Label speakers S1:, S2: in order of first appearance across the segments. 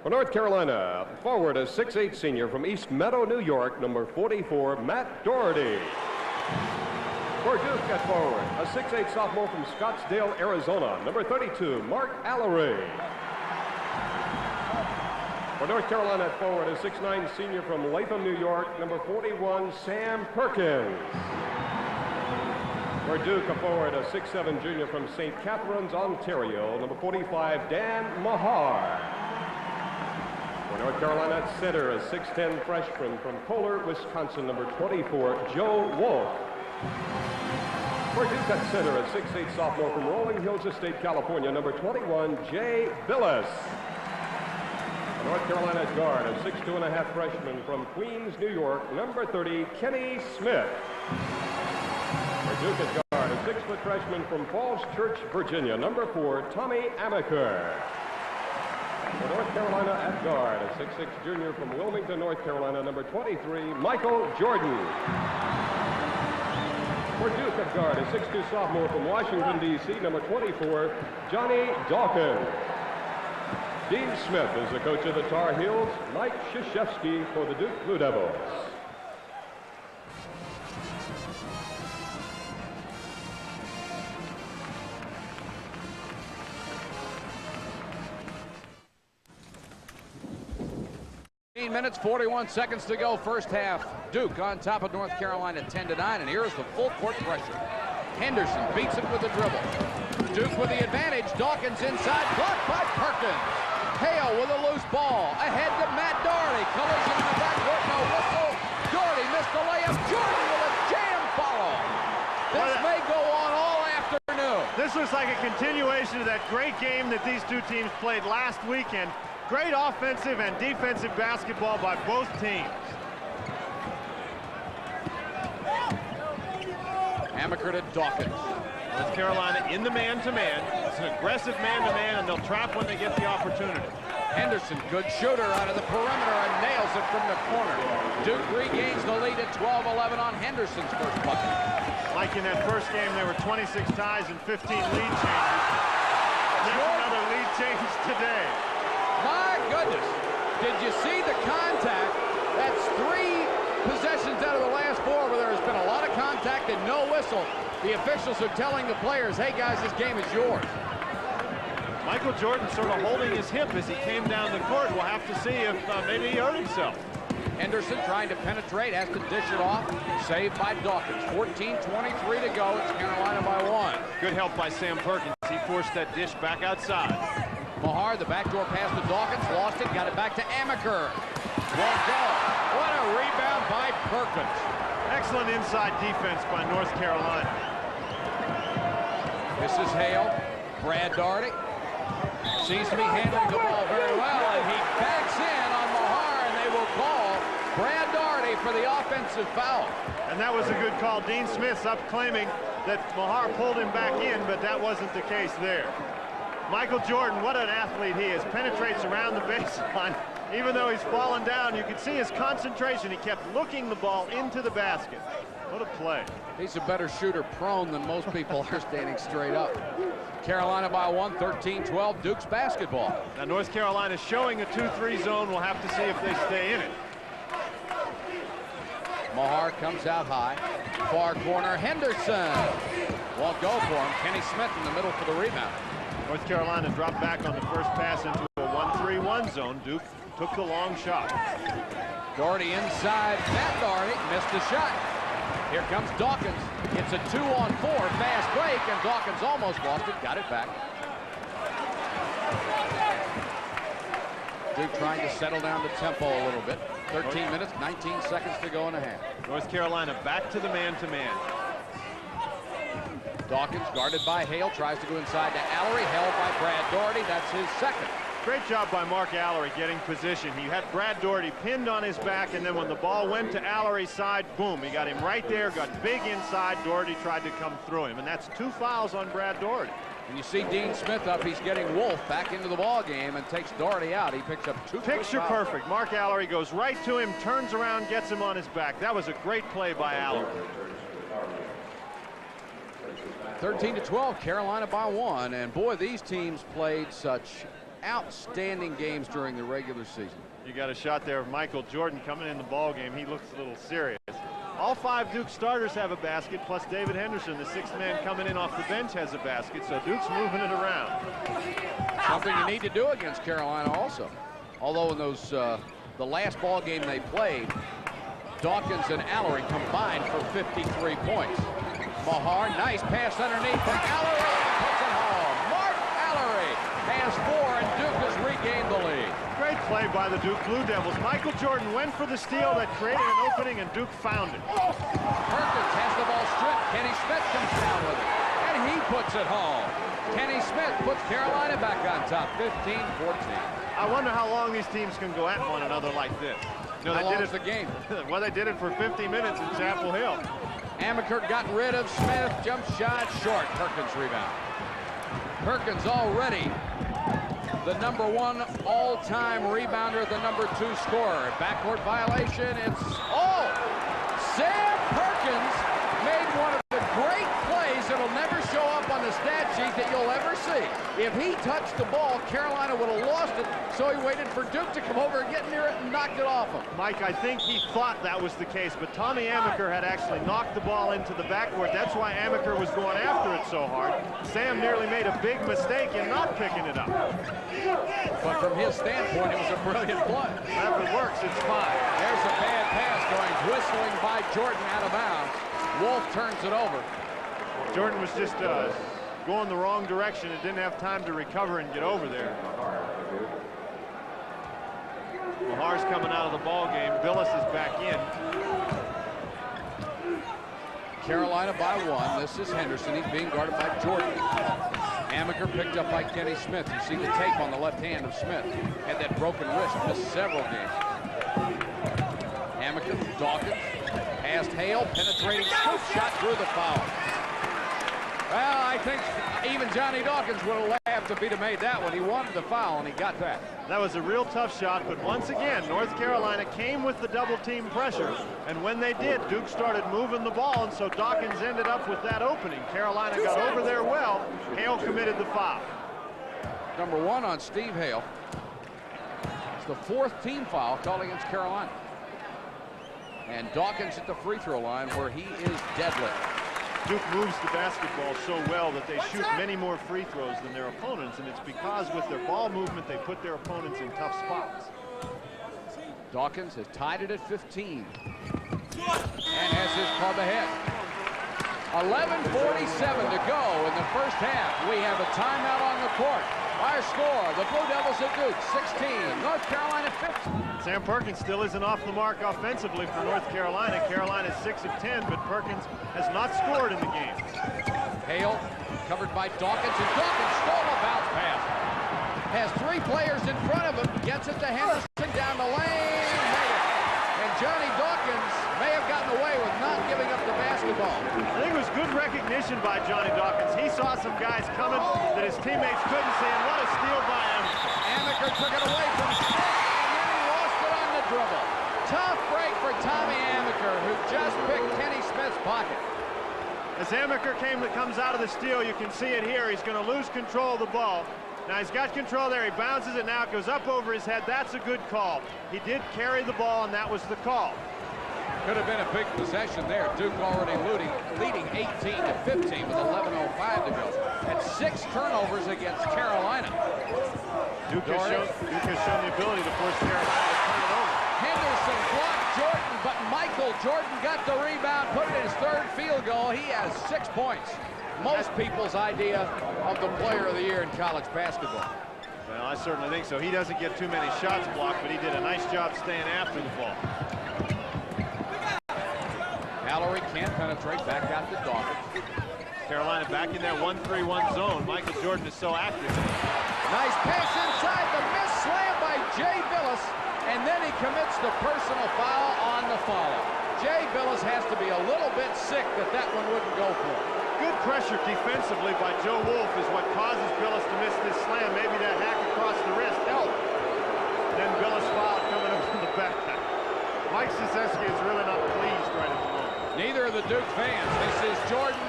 S1: For North Carolina, forward a 6'8" senior from East Meadow, New York, number 44, Matt Doherty. For Duke at forward, a 6'8" sophomore from Scottsdale, Arizona, number 32, Mark Allery. For North Carolina at forward, a 6'9" senior from Latham, New York, number 41, Sam Perkins. For Duke, a forward, a 6'7" junior from St. Catharines, Ontario, number 45, Dan Mahar. For North Carolina at center, a 6'10" freshman from Kohler, Wisconsin, number 24, Joe Wolf. For Duke at center, a 6'8" sophomore from Rolling Hills Estate, California, number 21, Jay Billis. For North Carolina at guard, a 6'2.5" freshman from Queens, New York, number 30, Kenny Smith. For Duke at guard, a 6-foot freshman from Falls Church, Virginia, number 4, Tommy Amaker. For North Carolina at guard, a 6'6" junior from Wilmington, North Carolina, number 23, Michael Jordan. For Duke at guard, a 6'2" sophomore from Washington, D.C., number 24, Johnny Dawkins. Dean Smith is the coach of the Tar Heels, Mike Krzyzewski for the Duke Blue Devils.
S2: Minutes, 41 seconds to go, first half. Duke on top of North Carolina 10-9, and here's the full court pressure. Henderson beats it with a dribble. Duke with the advantage. Dawkins inside, blocked by Perkins. Hale with a loose ball. Ahead to Matt Doherty. Collision in the backcourt, no whistle. Doherty missed the layup. Jordan with a jam follow. This may go on all afternoon.
S3: This looks like a continuation of that great game that these two teams played last weekend. Great offensive and defensive basketball by both teams.
S2: Amaker to Dawkins.
S3: North Carolina in the man-to-man. It's an aggressive man-to-man, and they'll trap when they get the opportunity.
S2: Henderson, good shooter out of the perimeter and nails it from the corner. Duke regains the lead at 12-11 on Henderson's first bucket.
S3: Like in that first game, there were 26 ties and 15 lead changes. There's another lead change today.
S2: My goodness, did you see the contact? That's 3 possessions out of the last 4 where there has been a lot of contact and no whistle. The officials are telling the players, hey guys, this game is yours.
S3: Michael Jordan sort of holding his hip as he came down the court. We'll have to see if maybe he hurt himself.
S2: Henderson trying to penetrate, has to dish it off. Saved by Dawkins. 14:23 to go. It's Carolina by 1.
S3: Good help by Sam Perkins. He forced that dish back outside.
S2: Mahar, the backdoor pass to Dawkins, lost it, got it back to Amaker. Won't go. What a rebound by Perkins.
S3: Excellent inside defense by North Carolina.
S2: This is Hale. Brad Doherty seems to be handling the ball very well, and he backs in on Mahar, and they will call Brad Doherty for the offensive foul.
S3: And that was a good call. Dean Smith's up claiming that Mahar pulled him back in, but that wasn't the case there. Michael Jordan, what an athlete he is. Penetrates around the baseline. Even though he's fallen down, you can see his concentration. He kept looking the ball into the basket. What a play.
S2: He's a better shooter prone than most people are standing straight up. Carolina by 1, 13-12, Duke's basketball.
S3: Now North Carolina showing a 2-3 zone. We'll have to see if they stay in it.
S2: Mahar comes out high. Far corner, Henderson. Won't go for him. Kenny Smith in the middle for the rebound.
S3: North Carolina dropped back on the first pass into a 1-3-1 zone. Duke took the long shot.
S2: Doherty inside. Matt Doherty missed the shot. Here comes Dawkins. It's a 2-on-4 fast break, and Dawkins almost lost it. Got it back. Duke trying to settle down the tempo a little bit. 13 minutes, 19 seconds to go in a half.
S3: North Carolina back to the man-to-man.
S2: Dawkins guarded by Hale, tries to go inside to Allery, held by Brad Doherty. That's his second.
S3: Great job by Mark Allery getting position. He had Brad Doherty pinned on his back, and then when the ball went to Allery's side, boom, he got him right there, got big inside. Doherty tried to come through him, and that's 2 fouls on Brad Doherty.
S2: And you see Dean Smith up. He's getting Wolf back into the ball game and takes Doherty out. He picks up 2.
S3: Picture perfect. Mark Allery goes right to him, turns around, gets him on his back. That was a great play by Allery.
S2: 13-12, Carolina by 1. And boy, these teams played such outstanding games during the regular season.
S3: You got a shot there of Michael Jordan coming in the ball game. He looks a little serious. All 5 Duke starters have a basket, plus David Henderson, the 6th man coming in off the bench, has a basket. So Duke's moving it around.
S2: Something you need to do against Carolina also. Although in those the last ball game they played, Dawkins and Allery combined for 53 points. Mahar, nice pass underneath for Allery, puts it home. Mark Allery has 4, and Duke has regained the lead.
S3: Great play by the Duke Blue Devils. Michael Jordan went for the steal that created an opening, and Duke found it.
S2: Perkins has the ball stripped. Kenny Smith comes down with it, and he puts it home. Kenny Smith puts Carolina back on top, 15-14.
S3: I wonder how long these teams can go at one another like this.
S2: No, how long is the game?
S3: Well, they did it for 50 minutes in Chapel Hill.
S2: Amaker got rid of Smith. Jump shot short. Perkins rebound. Perkins already the #1 all-time rebounder, the #2 scorer. Backcourt violation. It's Sam Perkins made one of the great plays that'll never show up on the stat sheet that you'll ever see. If he touched the ball, Carolina would have lost it, so he waited for Duke to come over and get near it and knocked it off him.
S3: Mike, I think he thought that was the case, but Tommy Amaker had actually knocked the ball into the backcourt. That's why Amaker was going after it so hard. Sam nearly made a big mistake in not picking it up.
S2: But from his standpoint, it was a brilliant play.
S3: If it works, it's fine.
S2: There's a bad pass going whistling by Jordan out of bounds. Wolf turns it over.
S3: Jordan was just going the wrong direction and didn't have time to recover and get over there. Mahar's coming out of the ball game. Billis is back in.
S2: Carolina by 1. This is Henderson. He's being guarded by Jordan. Amaker picked up by Kenny Smith. You see the tape on the left hand of Smith. Had that broken wrist, missed several games. Amaker, Dawkins, past Hale, penetrating scoop shot through the foul. Well, I think even Johnny Dawkins would have laughed if he'd have made that one. He wanted the foul, and he got that.
S3: That was a real tough shot, but once again, North Carolina came with the double-team pressure, and when they did, Duke started moving the ball, and so Dawkins ended up with that opening. Carolina got over there well. Hale committed the foul.
S2: #1 on Steve Hale. It's the 4th team foul called against Carolina. And Dawkins at the free throw line where he is deadly.
S3: Duke moves the basketball so well that they shoot many more free throws than their opponents, and it's because with their ball movement, they put their opponents in tough spots.
S2: Dawkins has tied it at 15 and has his club ahead. 11:47 to go in the first half. We have a timeout on the court. Our score, the Blue Devils at Duke, 16. North Carolina 15.
S3: Sam Perkins still isn't off the mark offensively for North Carolina. Carolina's 6 of 10, but Perkins has not scored in the game.
S2: Hale covered by Dawkins, and Dawkins stole a bounce pass. Has 3 players in front of him, gets it to Henderson down the lane, made it. And Johnny Dawkins may have gotten away with not giving up the basketball.
S3: I think it was good recognition by Johnny Dawkins. He saw some guys coming that his teammates couldn't see, and what a steal by Amaker.
S2: Amaker took it away from Smith, and then he lost it on the dribble. Tough break for Tommy Amaker, who just picked Kenny Smith's pocket.
S3: As Amaker comes out of the steal, you can see it here. He's going to lose control of the ball. Now he's got control there. He bounces it now. It goes up over his head. That's a good call. He did carry the ball, and that was the call.
S2: Could have been a big possession there. Duke already leading 18-15 with 11:05 to go. Had 6 turnovers against Carolina.
S3: Duke has shown the ability to force Carolina to turn it over.
S2: Henderson blocked Jordan, but Michael Jordan got the rebound, put it in his 3rd field goal. He has 6 points. Most people's idea of the player of the year in college basketball.
S3: Well, I certainly think so. He doesn't get too many shots blocked, but he did a nice job staying after the ball.
S2: Allery can't penetrate, back out to Dawkins.
S3: Carolina back in that 1-3-1 zone. Michael Jordan is so active.
S2: Nice pass inside, the miss slam by Jay Billis, and then he commits the personal foul on the follow. Jay Billis has to be a little bit sick that one wouldn't go for him.
S3: Good pressure defensively by Joe Wolf is what causes Billis to miss this slam. Maybe that hack across the wrist helped. Then Billis fouled coming up from the back. Mike Krzyzewski is really not pleased right at the moment.
S2: Neither of the Duke fans. This is Jordan.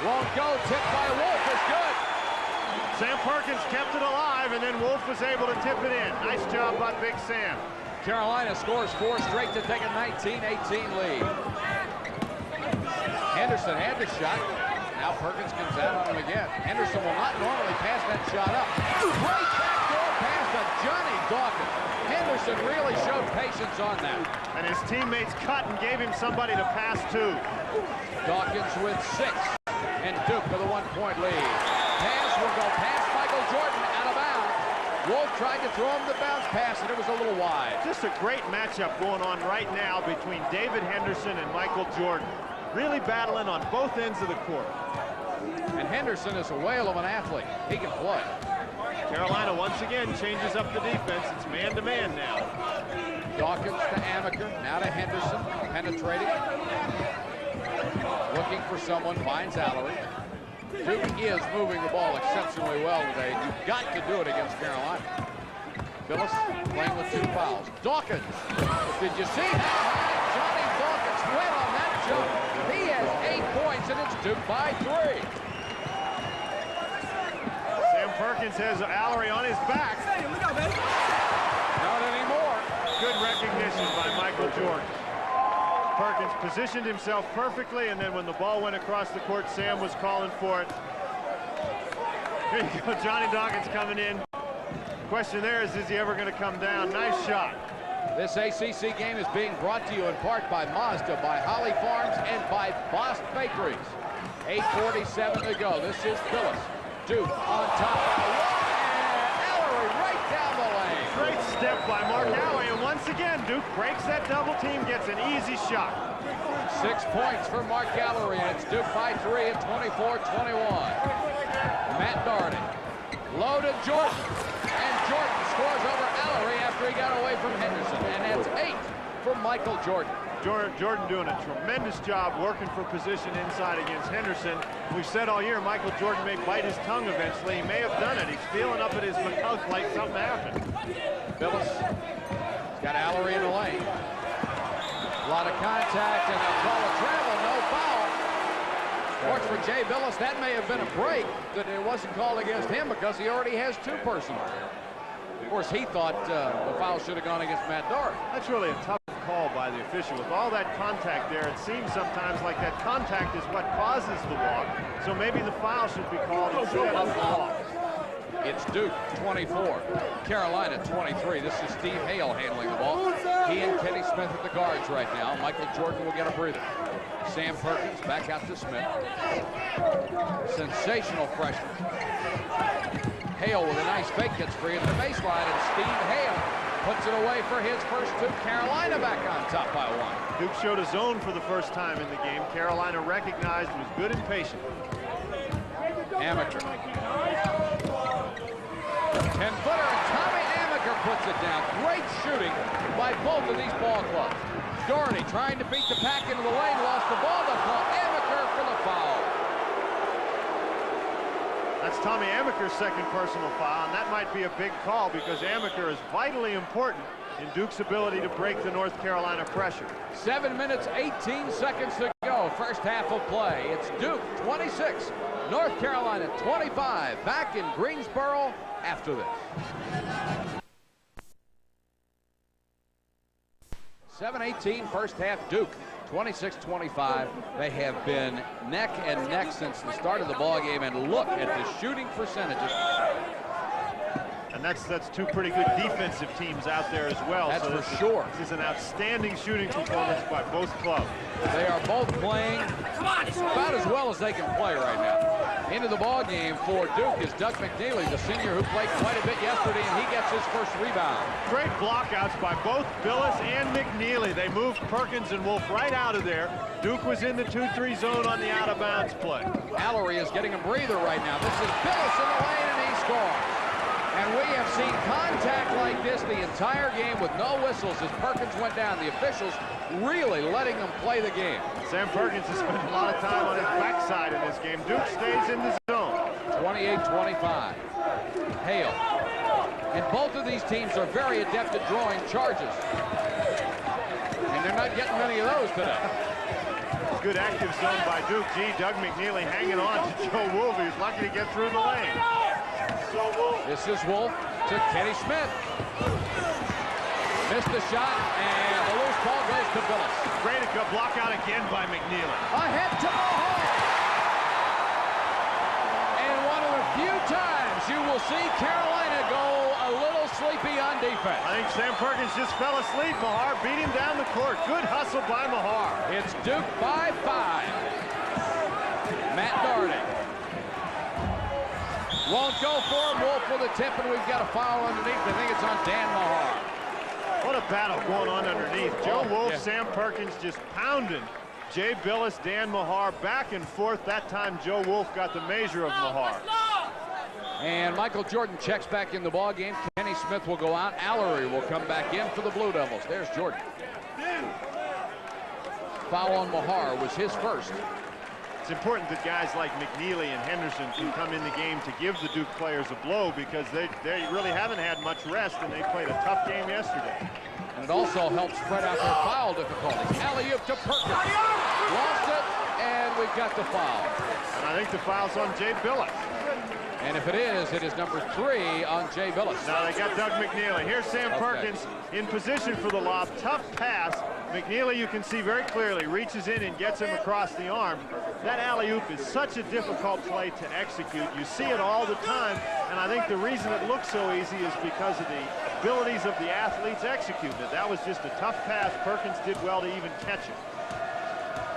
S2: Won't go. Tipped by Wolf is good.
S3: Sam Perkins kept it alive, and then Wolf was able to tip it in. Nice job by Big Sam.
S2: Carolina scores 4 straight to take a 19-18 lead. Henderson had the shot. Now Perkins comes out on him again. Henderson will not normally pass that shot up. Right backdoor pass to Johnny Dawkins. Henderson really showed patience on that.
S3: And his teammates cut and gave him somebody to pass to.
S2: Dawkins with 6. And Duke with a 1-point lead. Pass will go past Michael Jordan, out of bounds. Wolf tried to throw him the bounce pass, and it was a little wide.
S3: Just a great matchup going on right now between David Henderson and Michael Jordan. Really battling on both ends of the court.
S2: And Henderson is a whale of an athlete. He can play.
S3: Carolina once again changes up the defense. It's man-to-man now.
S2: Dawkins to Amaker, now to Henderson, penetrating. Looking for someone, finds Allery. Duke is moving the ball exceptionally well today. You've got to do it against Carolina. Phillips playing with 2 fouls. Dawkins, did you see how high Johnny Dawkins went on that jump? He has 8 points, and it's Duke by 3.
S3: Sam Perkins has Allery on his back.
S2: Not anymore.
S3: Good recognition by Michael Jordan. Perkins positioned himself perfectly, and then when the ball went across the court, Sam was calling for it. Here you go, Johnny Dawkins coming in. Question there is he ever going to come down? Nice shot.
S2: This ACC game is being brought to you in part by Mazda, by Holly Farms, and by Bost Bakeries. 8:47 to go. This is Phillips. Duke on top. And Allery right down the lane.
S3: Great step by Mark Allery, and once again, Duke breaks that double team, gets an easy shot.
S2: 6 points for Mark Allery, and it's Duke by 3 at 24-21. Matt Doherty. Low to Jordan. And Jordan scores over Allery after he got away from Henderson. And that's 8 for Michael Jordan.
S3: Jordan doing a tremendous job working for position inside against Henderson. We've said all year Michael Jordan may bite his tongue eventually. He may have done it. He's feeling up at his mouth like something happened.
S2: Phillips has got Allery in the lane. A lot of contact and a call of travel, no foul. Of course, for Jay Billis, that may have been a break, that it wasn't called against him because he already has 2 personals. Of course, he thought the foul should have gone against Matt Doherty.
S3: That's really a tough call by the official. With all that contact there, it seems sometimes like that contact is what causes the walk. So maybe the foul should be called instead of the walk.
S2: It's Duke 24, Carolina 23. This is Steve Hale handling the ball. He and Kenny Smith at the guards right now. Michael Jordan will get a breather. Sam Perkins back out to Smith. Sensational freshman. Hale with a nice fake gets free at the baseline, and Steve Hale puts it away for his first 2. Carolina back on top by 1.
S3: Duke showed a zone for the first time in the game. Carolina recognized, was good and patient.
S2: Amaker. 10-footer, and Tommy Amaker puts it down. Great shooting by both of these ball clubs. Doherty trying to beat the pack into the lane, lost the ball. They'll call Amaker for the foul.
S3: That's Tommy Amaker's second personal foul, and that might be a big call because Amaker is vitally important in Duke's ability to break the North Carolina pressure.
S2: 7 minutes, 18 seconds to go. First half of play. It's Duke 26, North Carolina 25. Back in Greensboro after this. 7:18 first half. Duke 26-25. They have been neck and neck since the start of the ball game, and look at the shooting percentages.
S3: And that's 2 pretty good defensive teams out there as well.
S2: That's
S3: so
S2: for sure.
S3: This is an outstanding shooting performance by both clubs.
S2: They are both playing about as well as they can play right now. Into the ball game for Duke is Doug McNeely, the senior who played quite a bit yesterday, and he gets his first rebound.
S3: Great blockouts by both Billis and McNeely. They moved Perkins and Wolf right out of there. Duke was in the 2-3 zone on the out-of-bounds play.
S2: Allery is getting a breather right now. This is Billis in the lane, and he scores. And we have seen contact like this the entire game with no whistles as Perkins went down. The officials really letting them play the game.
S3: Sam Perkins has spent a lot of time on his backside in this game. Duke stays in the zone.
S2: 28-25. Hale. And both of these teams are very adept at drawing charges. And they're not getting many of those today.
S3: Good active zone by Duke. Doug McNeely hanging on to Joe Wolf. He's lucky to get through the lane.
S2: This is Wolf to Kenny Smith. Missed the shot, and the loose ball goes to Billis.
S3: Great block out again by McNeely.
S2: Ahead to Mahar. And one of the few times you will see Carolina go a little sleepy on defense.
S3: I think Sam Perkins just fell asleep. Mahar beat him down the court. Good hustle by Mahar.
S2: It's Duke by 5. Matt Doherty won't go for him. Wolf with a tip, and we've got a foul underneath. I think it's on Dan Mahar.
S3: What a battle going on underneath. Joe Wolf, Sam Perkins just pounding Jay Billis, Dan Mahar back and forth. That time Joe Wolf got the measure of Mahar.
S2: And Michael Jordan checks back in the ball game. Kenny Smith will go out. Allery will come back in for the Blue Devils. There's Jordan. Foul on Mahar was his first.
S3: It's important that guys like McNeely and Henderson can come in the game to give the Duke players a blow, because they really haven't had much rest, and they played a tough game yesterday.
S2: And it also helps spread out their foul difficulties. Alley-oop to Perkins. Lost it, and we've got the foul.
S3: And I think the foul's on Jay Billis.
S2: And if it is number 3 on Jay Billis.
S3: Now they got Doug McNeely. Here's Sam Perkins in position for the lob. Tough pass. McNeely, you can see very clearly, reaches in and gets him across the arm. That alley-oop is such a difficult play to execute. You see it all the time, and I think the reason it looks so easy is because of the abilities of the athletes executing it. That was just a tough pass. Perkins did well to even catch it.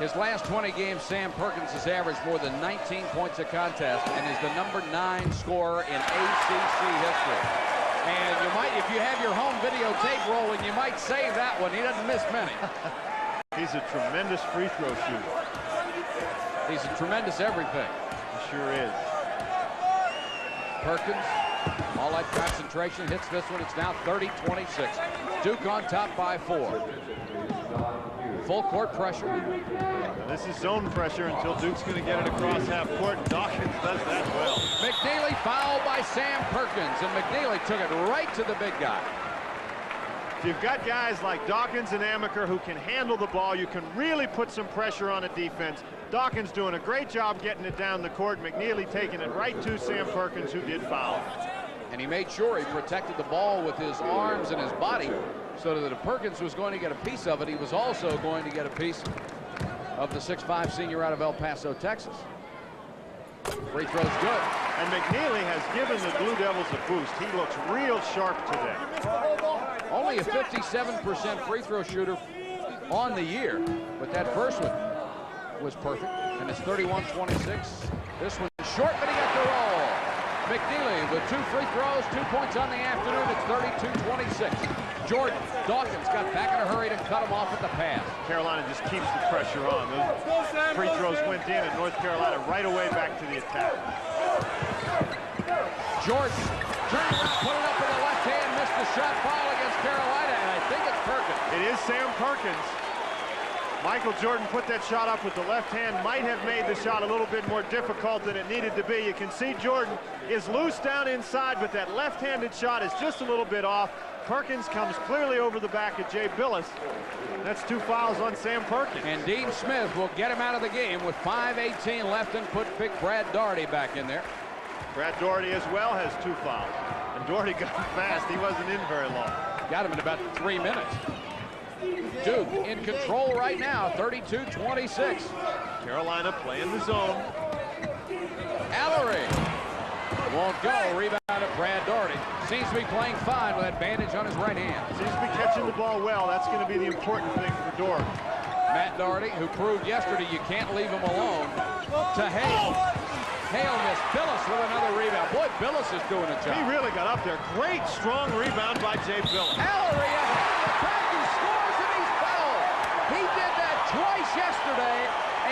S2: His last 20 games, Sam Perkins has averaged more than 19 points a contest and is the number 9 scorer in ACC history. And you might, if you have your home videotape rolling, you might save that one. He doesn't miss many.
S3: He's a tremendous free throw shooter.
S2: He's a tremendous everything.
S3: He sure is.
S2: Perkins, all that concentration, hits this one. It's now 30-26. Duke on top by 4. Full court pressure.
S3: Now this is zone pressure until Duke's going to get it across half court, and Dawkins does that well.
S2: McNeely fouled by Sam Perkins, and McNeely took it right to the big guy.
S3: If you've got guys like Dawkins and Amaker who can handle the ball, you can really put some pressure on a defense. Dawkins doing a great job getting it down the court. McNeely taking it right to Sam Perkins, who did foul.
S2: And he made sure he protected the ball with his arms and his body, so that if Perkins was going to get a piece of it, he was also going to get a piece of the 6'5" senior out of El Paso, Texas. Free throw's good.
S3: And McNeely has given the Blue Devils a boost. He looks real sharp today.
S2: Only a 57% free throw shooter on the year, but that first one was perfect. And it's 31-26. This one's short, but he got the roll. McNeely with 2 free throws, 2 points on the afternoon. It's 32-26. Jordan, Dawkins got back in a hurry to cut him off at the pass.
S3: Carolina just keeps the pressure on. Those free throws went in, and North Carolina right away back to the attack.
S2: Jordan turned around, put it up with the left hand, missed the shot, foul against Carolina, and I think it's Perkins.
S3: It is Sam Perkins. Michael Jordan put that shot up with the left hand, might have made the shot a little bit more difficult than it needed to be. You can see Jordan is loose down inside, but that left-handed shot is just a little bit off. Perkins comes clearly over the back of Jay Billis. That's 2 fouls on Sam Perkins.
S2: And Dean Smith will get him out of the game with 5:18 left and put big Brad Doherty back in there.
S3: Brad Doherty as well has 2 fouls. And Doherty got fast. He wasn't in very long.
S2: Got him in about 3 minutes. Duke in control right now, 32-26.
S3: Carolina playing the zone.
S2: Allery won't go. Rebound to Brad Doherty. Seems to be playing fine with that bandage on his right hand.
S3: Seems to be catching the ball well. That's going to be the important thing for Doherty.
S2: Matt Doherty, who proved yesterday you can't leave him alone, to Hale. Hale missed. Billis with another rebound. Boy, Billis is doing a job.
S3: He really got up there. Great, strong rebound by Jay Billis.
S2: Allery ahead of the pack. He scores and he's fouled. He did that twice yesterday,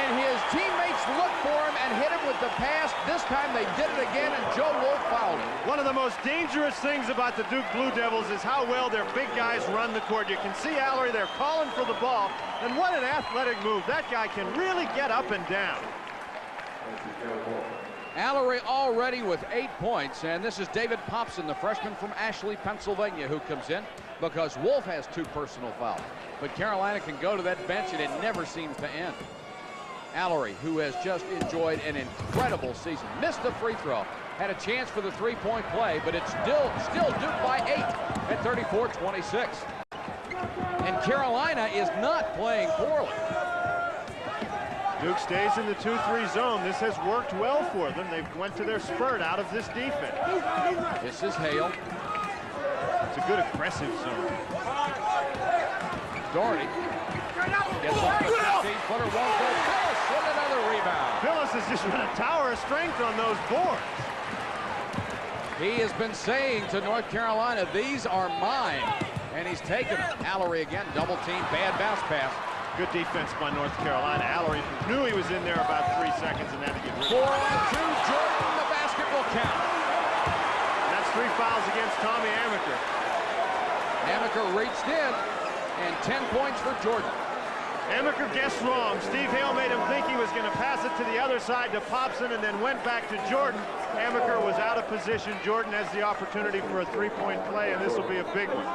S2: and his teammates looked for him and hit him with the pass. This time they did it again, and Joe Wolf fouled him.
S3: One of the most dangerous things about the Duke Blue Devils is how well their big guys run the court. You can see Allery there calling for the ball, and what an athletic move. That guy can really get up and down.
S2: Allery already with 8 points, and this is David Popson, the freshman from Ashley, Pennsylvania, who comes in because Wolf has 2 personal fouls. But Carolina can go to that bench, and it never seems to end. Allery, who has just enjoyed an incredible season, missed the free throw, had a chance for the three-point play, but it's still Duke by 8 at 34-26. And Carolina is not playing poorly.
S3: Duke stays in the 2-3 zone. This has worked well for them. They went to their spurt out of this defense.
S2: This is Hale.
S3: It's a good aggressive zone.
S2: Doherty gets off the 15-footer, won't go. Phillips with another rebound.
S3: Phillips has just run a tower of strength on those boards.
S2: He has been saying to North Carolina, these are mine. And he's taken it. Allery again, double team, bad bounce pass.
S3: Good defense by North Carolina. Allery knew he was in there about 3 seconds and had to get rid of it.
S2: 4-on-2, Jordan, the basket will count.
S3: That's 3 fouls against Tommy Amaker.
S2: Amaker reached in, and 10 points for Jordan.
S3: Amaker guessed wrong. Steve Hale made him think he was going to pass it to the other side to Popson and then went back to Jordan. Amaker was out of position. Jordan has the opportunity for a three-point play, and this will be a big one.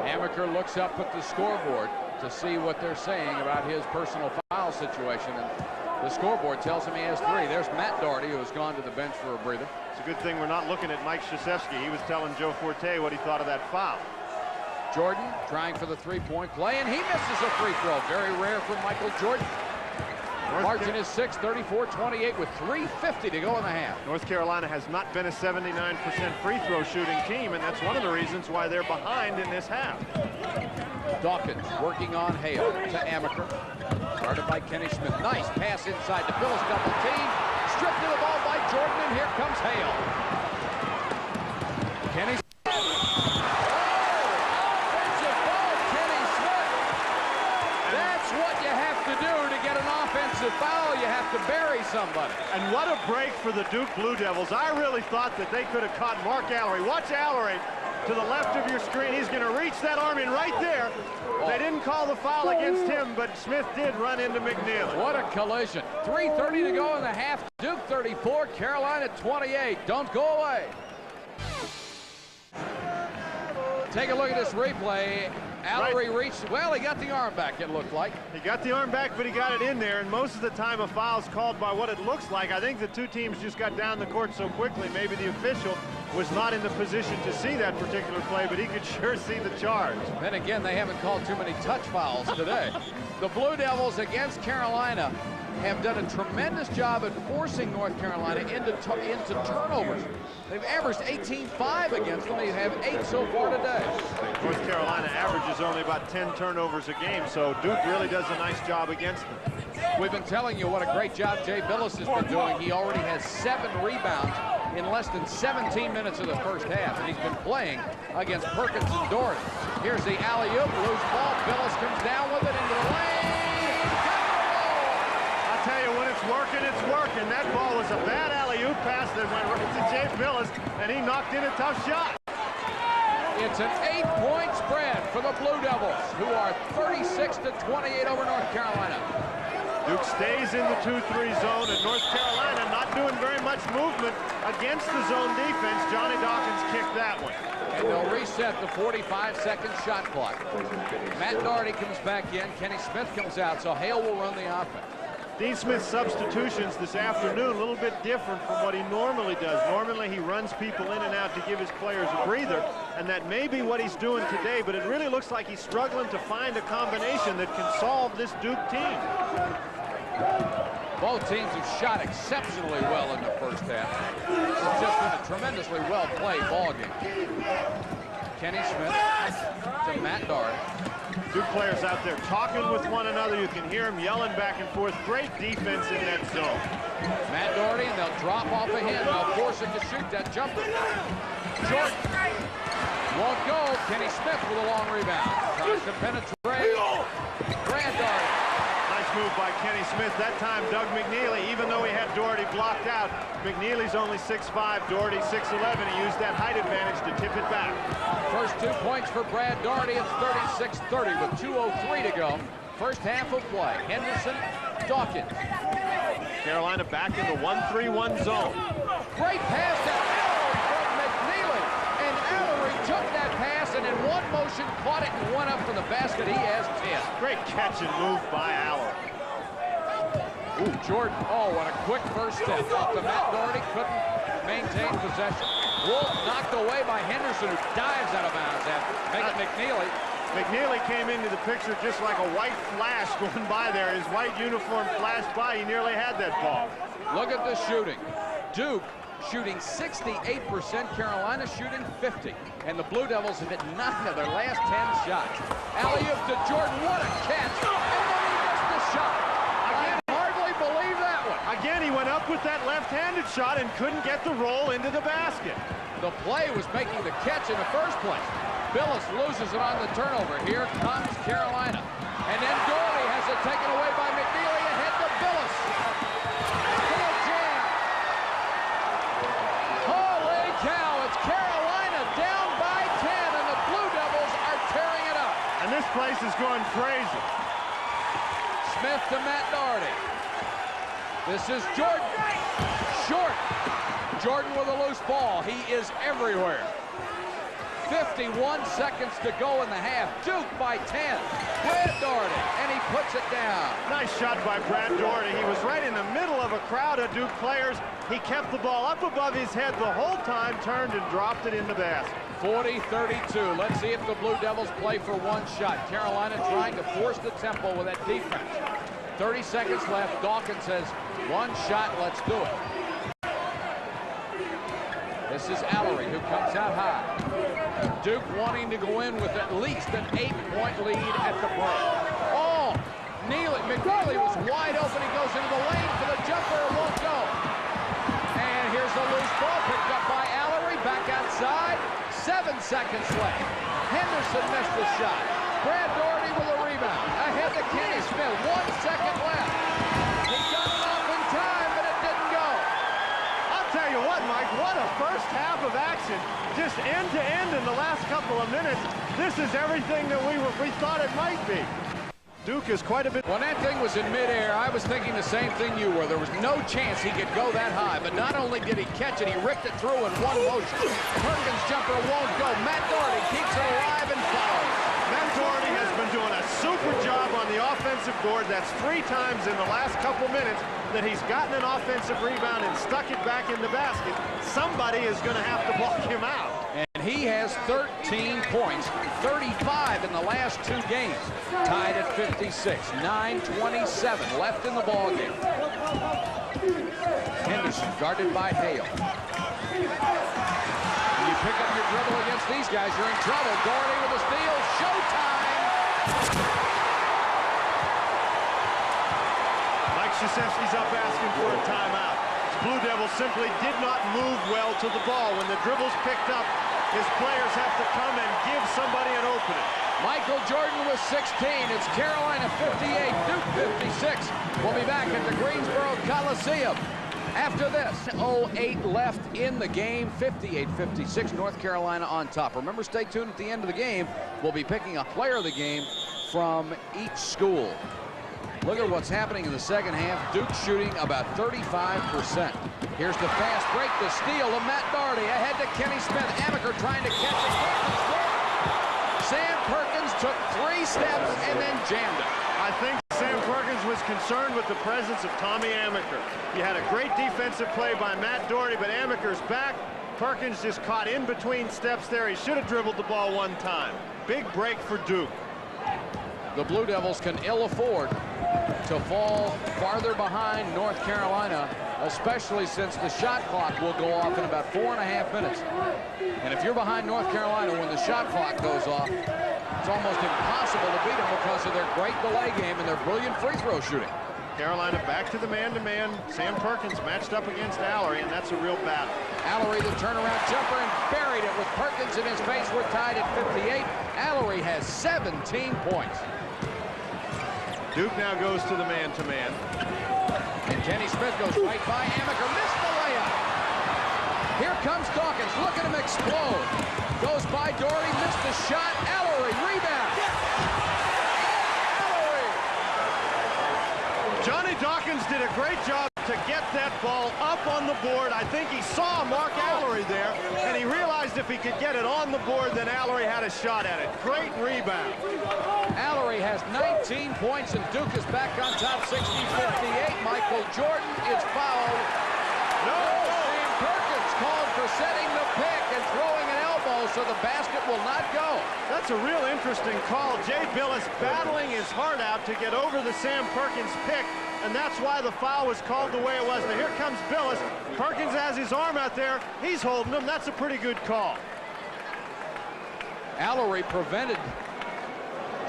S2: Amaker looks up at the scoreboard to see what they're saying about his personal foul situation, and the scoreboard tells him he has 3. There's Matt Doherty, who has gone to the bench for a breather.
S3: It's a good thing we're not looking at Mike Krzyzewski. He was telling Joe Forte what he thought of that foul.
S2: Jordan trying for the three-point play, and he misses a free throw. Very rare for Michael Jordan. Margin is 6, 34-28 with 3:50 to go in the half.
S3: North Carolina has not been a 79% free throw shooting team, and that's one of the reasons why they're behind in this half.
S2: Dawkins working on Hale to Amaker. Guarded by Kenny Smith. Nice pass inside to Phillips, double team. Stripped to the ball by Jordan, and here comes Hale. Kenny Smith. Offensive foul, Kenny Smith. That's what you have to do to get an offensive foul. You have to bury somebody.
S3: And what a break for the Duke Blue Devils. I really thought that they could have caught Mark Allery. Watch Allery. To the left of your screen, he's going to reach that arm in right there. They didn't call the foul against him, but Smith did run into McNeely.
S2: What a collision. 3:30 to go in the half. Duke 34, Carolina 28. Don't go away. Take a look at this replay. Allery reached, well, he got the arm back, it looked like.
S3: He got the arm back, but he got it in there, and most of the time a foul's called by what it looks like. I think the two teams just got down the court so quickly, maybe the official was not in the position to see that particular play, but he could sure see the charge.
S2: Then again, they haven't called too many touch fouls today. The Blue Devils against Carolina have done a tremendous job at forcing North Carolina into turnovers. They've averaged 18-5 against them. They have 8 so far today.
S3: North Carolina averages only about 10 turnovers a game, so Duke really does a nice job against them.
S2: We've been telling you what a great job Jay Billis has been doing. He already has 7 rebounds in less than 17 minutes of the first half, and he's been playing against Perkins and Doherty. Here's the alley-oop, loose ball. Billis comes down with it into the lane.
S3: I'll tell you, when it's working, it's working. That ball was a bad alley-oop pass that went right to Jay Billis, and he knocked in a tough shot.
S2: It's an 8-point spread for the Blue Devils, who are 36-28 over North Carolina.
S3: Duke stays in the 2-3 zone, and North Carolina not doing very much movement against the zone defense. Johnny Dawkins kicked that one.
S2: And they'll reset the 45-second shot clock. Matt Doherty comes back in. Kenny Smith comes out, so Hale will run the offense.
S3: Dean Smith's substitutions this afternoon a little bit different from what he normally does. Normally he runs people in and out to give his players a breather, and that may be what he's doing today, but it really looks like he's struggling to find a combination that can solve this Duke team.
S2: Both teams have shot exceptionally well in the first half. It's just been a tremendously well-played ball game. Kenny Smith to Matt Doherty.
S3: Duke players out there talking with one another. You can hear them yelling back and forth. Great defense in that zone.
S2: Matt Doherty, and they'll drop off of him. They'll force him to shoot that jumper. Short. Won't go. Kenny Smith with a long rebound. Tries to penetrate. Brad Doherty.
S3: Nice move by Kenny Smith. That time, Doug McNeely, even though he had Doherty blocked out, McNeely's only 6'5", Doherty 6'11". He used that height advantage to tip it back.
S2: First 2 points for Brad Doherty. It's 36-30 with 2:03 to go. First half of play. Henderson, Dawkins.
S3: Carolina back in the 1-3-1 zone.
S2: Great pass to Allery from McNeely. And Allery took that pass and in one motion caught it and went up for the basket. He has 10.
S3: Great catch and move by Allery.
S2: Ooh, Jordan, oh, what a quick first step. Off to Matt Doherty, couldn't maintain possession. Wolf knocked away by Henderson, who dives out of bounds after making McNeely.
S3: McNeely came into the picture just like a white flash going by there. His white uniform flashed by. He nearly had that ball.
S2: Look at the shooting. Duke shooting 68%, Carolina shooting 50%. And the Blue Devils have hit 9 of their last 10 shots. Alley-oop to Jordan, what a catch! And then he missed the shot. I can hardly believe that one.
S3: Again, he went up with that left-handed shot and couldn't get the roll into the basket.
S2: The play was making the catch in the first place. Billis loses it on the turnover. Here comes Carolina. And then Doherty has it taken away by McNeely, ahead to Billis. Full jam. Holy cow, it's Carolina down by 10, and the Blue Devils are tearing it up.
S3: And this place is going crazy.
S2: Smith to Matt Doherty. This is Jordan. Short. Jordan with a loose ball. He is everywhere. 51 seconds to go in the half. Duke by 10. Brad Doherty, and he puts it down.
S3: Nice shot by Brad Doherty. He was right in the middle of a crowd of Duke players. He kept the ball up above his head the whole time, turned and dropped it in the basket.
S2: 40-32. Let's see if the Blue Devils play for one shot. Carolina trying to force the tempo with that defense. 30 seconds left. Dawkins says, one shot, let's do it. This is Allery, who comes out high. Duke wanting to go in with at least an 8-point lead at the break. Oh, McNeely was wide open. He goes into the lane for the jumper. It won't go. And here's the loose ball picked up by Allery. Back outside. 7 seconds left. Henderson missed the shot. Brad Doherty with a rebound. Ahead to Kenny Smith. 1 second left. He got it off in time, but it didn't go.
S3: I'll tell you what, Mike, what a first half of action. Just end to end in the last couple of minutes. This is everything that we thought it might be. Duke is quite a bit.
S2: When that thing was in midair, I was thinking the same thing you were. There was no chance he could go that high, but not only did he catch it, he ripped it through in one motion. Perkins' jumper won't go. Matt Doherty keeps it alive and fouls.
S3: Matt Doherty has been doing a super job on the offensive board. That's 3 times in the last couple minutes that he's gotten an offensive rebound and stuck it back in the basket. Somebody is going to have to block him out.
S2: And he has 13 points, 35 in the last 2 games. Tied at 56, 9:27 left in the ballgame. Henderson guarded by Hale. When you pick up your dribble against these guys, you're in trouble. Doherty with a steal. Showtime!
S3: Mike Krzyzewski's up asking for a timeout. Blue Devils simply did not move well to the ball. When the dribble's picked up, his players have to come and give somebody an opening.
S2: Michael Jordan with 16. It's Carolina 58, Duke 56. We'll be back at the Greensboro Coliseum after this. 08 left in the game, 58-56, North Carolina on top. Remember, stay tuned at the end of the game. We'll be picking a player of the game from each school. Look at what's happening in the second half. Duke shooting about 35%. Here's the fast break, the steal of Matt Doherty. Ahead to Kenny Smith. Amaker trying to catch it. Sam Perkins took 3 steps and then jammed it.
S3: I think Sam Perkins was concerned with the presence of Tommy Amaker. You had a great defensive play by Matt Doherty, but Amaker's back. Perkins just caught in between steps there. He should have dribbled the ball 1 time. Big break for Duke.
S2: The Blue Devils can ill afford to fall farther behind North Carolina, especially since the shot clock will go off in about 4.5 minutes. And if you're behind North Carolina when the shot clock goes off, it's almost impossible to beat them because of their great delay game and their brilliant free throw shooting.
S3: Carolina back to the man-to-man. Sam Perkins matched up against Allery, and that's a real battle.
S2: Allery the turnaround jumper and buried it with Perkins in his face. We're tied at 58. Allery has 17 points.
S3: Duke now goes to the man-to-man.
S2: And Kenny Smith goes right by Amaker. Missed the layup. Here comes Dawkins. Look at him explode. Goes by Doherty. Missed the shot. Allery rebound. Allery.
S3: Johnny Dawkins did a great job to get that ball up on the board. I think he saw Mark Allery there, and he realized if he could get it on the board, then Allery had a shot at it. Great rebound.
S2: Allery has 19 points, and Duke is back on top, 60-58. Michael Jordan is fouled.
S3: No!
S2: Sam Perkins setting the pick and throwing an elbow, so the basket will not go.
S3: That's a real interesting call. Jay Billis battling his heart out to get over the Sam Perkins pick, and that's why the foul was called the way it was. Now here comes Billis. Perkins has his arm out there. He's holding him. That's a pretty good call.
S2: Allery prevented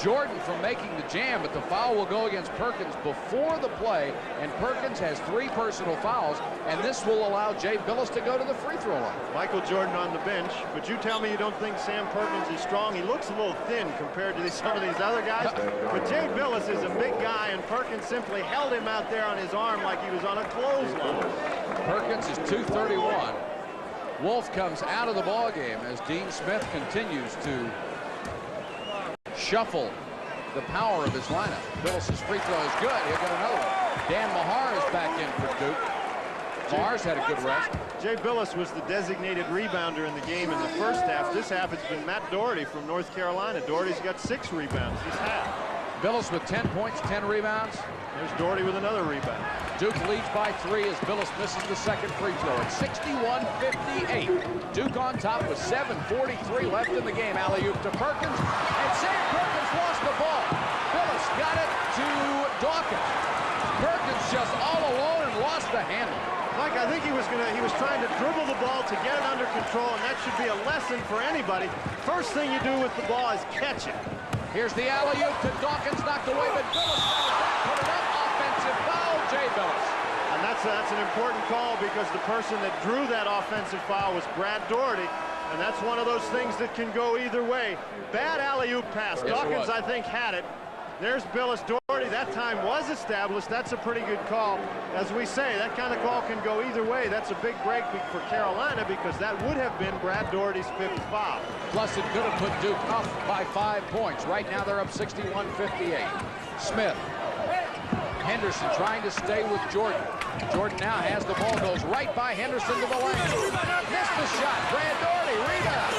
S2: Jordan from making the jam, but the foul will go against Perkins before the play, and Perkins has 3 personal fouls, and this will allow Jay Billis to go to the free throw line.
S3: Michael Jordan on the bench, but you tell me you don't think Sam Perkins is strong. He looks a little thin compared to some of these other guys, but Jay Billis is a big guy, and Perkins simply held him out there on his arm like he was on a clothesline.
S2: Perkins is 231. Wolf comes out of the ballgame as Dean Smith continues to shuffle the power of his lineup. Billis's free throw is good. He'll get another one. Dan Mahar is back in for Duke. Mahar's had a good rest.
S3: Jay Billis was the designated rebounder in the game in the first half. This half it's been Matt Doherty from North Carolina. Doherty's got 6 rebounds this half.
S2: Billis with 10 points, 10 rebounds.
S3: There's Doherty with another rebound.
S2: Duke leads by 3 as Billis misses the second free throw at 61-58. Duke on top with 7:43 left in the game. Alley-oop to Perkins, and Sam Perkins lost the ball. Billis got it to Dawkins. Perkins just all alone and lost the handle.
S3: Mike, I think he was trying to dribble the ball to get it under control, and that should be a lesson for anybody. First thing you do with the ball is catch it.
S2: Here's the alley-oop to Dawkins, knocked away, but Billis put it up. Offensive foul, Jay Billis.
S3: And that's an important call because the person that drew that offensive foul was Brad Doherty, and that's one of those things that can go either way. Bad alley-oop pass.
S2: Yes,
S3: Dawkins, I think, had it. There's Billis. Doherty, that time was established. That's a pretty good call. As we say, that kind of call can go either way. That's a big break for Carolina because that would have been Brad Doherty's 5th foul.
S2: Plus, it could have put Duke up by 5 points. Right now, they're up 61-58. Smith. Henderson trying to stay with Jordan. Jordan now has the ball, goes right by Henderson to the lane. Missed the shot. Brad Doherty, rebound.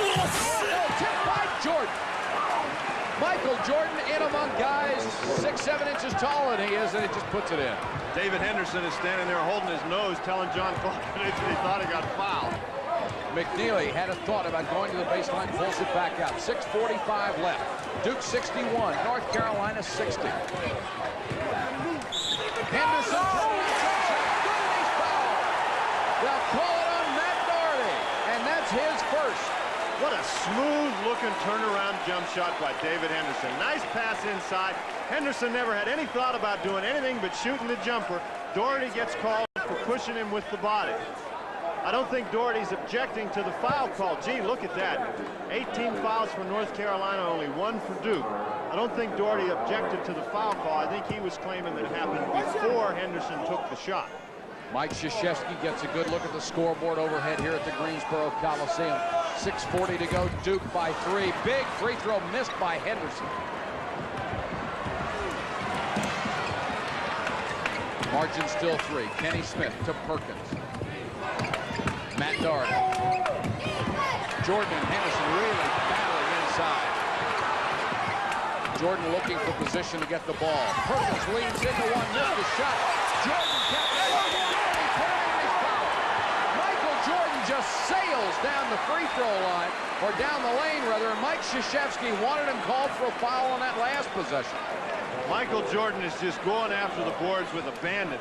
S2: Tipped by Jordan. Michael Jordan in among guys 6-7 inches taller than he is, and it just puts it in.
S3: David Henderson is standing there holding his nose, telling John Falconer that he thought he got fouled.
S2: McNeely had a thought about going to the baseline, pulls it back out. 6:45 left. Duke 61, North Carolina 60. Henderson throwing a jump shot. Good, and he's fouled. They'll call it on Matt Doherty, and that's his first.
S3: What a smooth-looking turnaround jump shot by David Henderson. Nice pass inside. Henderson never had any thought about doing anything but shooting the jumper. Doherty gets called for pushing him with the body. I don't think Doherty's objecting to the foul call. Gee, look at that. 18 fouls for North Carolina, only 1 for Duke. I don't think Doherty objected to the foul call. I think he was claiming that it happened before Henderson took the shot.
S2: Mike Krzyzewski gets a good look at the scoreboard overhead here at the Greensboro Coliseum. 6:40 to go. Duke by 3. Big free throw missed by Henderson. Margin still 3. Kenny Smith to Perkins. Matt Doherty. Jordan and Henderson really battling inside. Jordan looking for position to get the ball. Perkins leans into one, missed the shot. Jordan kept Michael Jordan just sails down the free throw line, or down the lane rather, and Mike Krzyzewski wanted him called for a foul on that last possession.
S3: Michael Jordan is just going after the boards with abandon.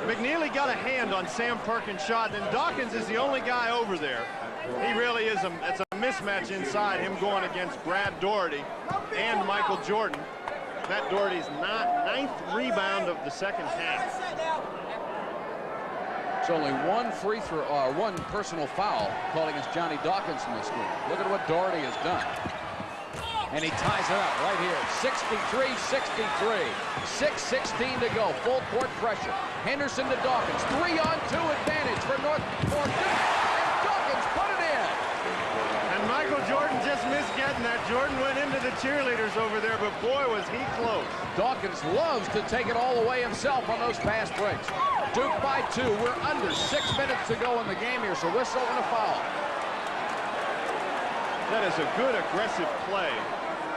S3: McNeely got a hand on Sam Perkins' shot, and Dawkins is the only guy over there. He really is it's a mismatch inside, him going against Brad Doherty and Michael Jordan. Matt Doherty's 9th rebound of the second half.
S2: It's only 1 free throw, one personal foul called against Johnny Dawkins in this game. Look at what Doherty has done. And he ties it up right here. 63-63. 6:16 to go. Full court pressure. Henderson to Dawkins. 3-on-2 advantage for North Duke. And Dawkins put it in.
S3: And Michael Jordan just missed getting that. Jordan went into the cheerleaders over there, but boy, was he close.
S2: Dawkins loves to take it all the way himself on those fast breaks. Duke by 2. We're under 6 minutes to go in the game here, so whistle and a foul.
S3: That is a good aggressive play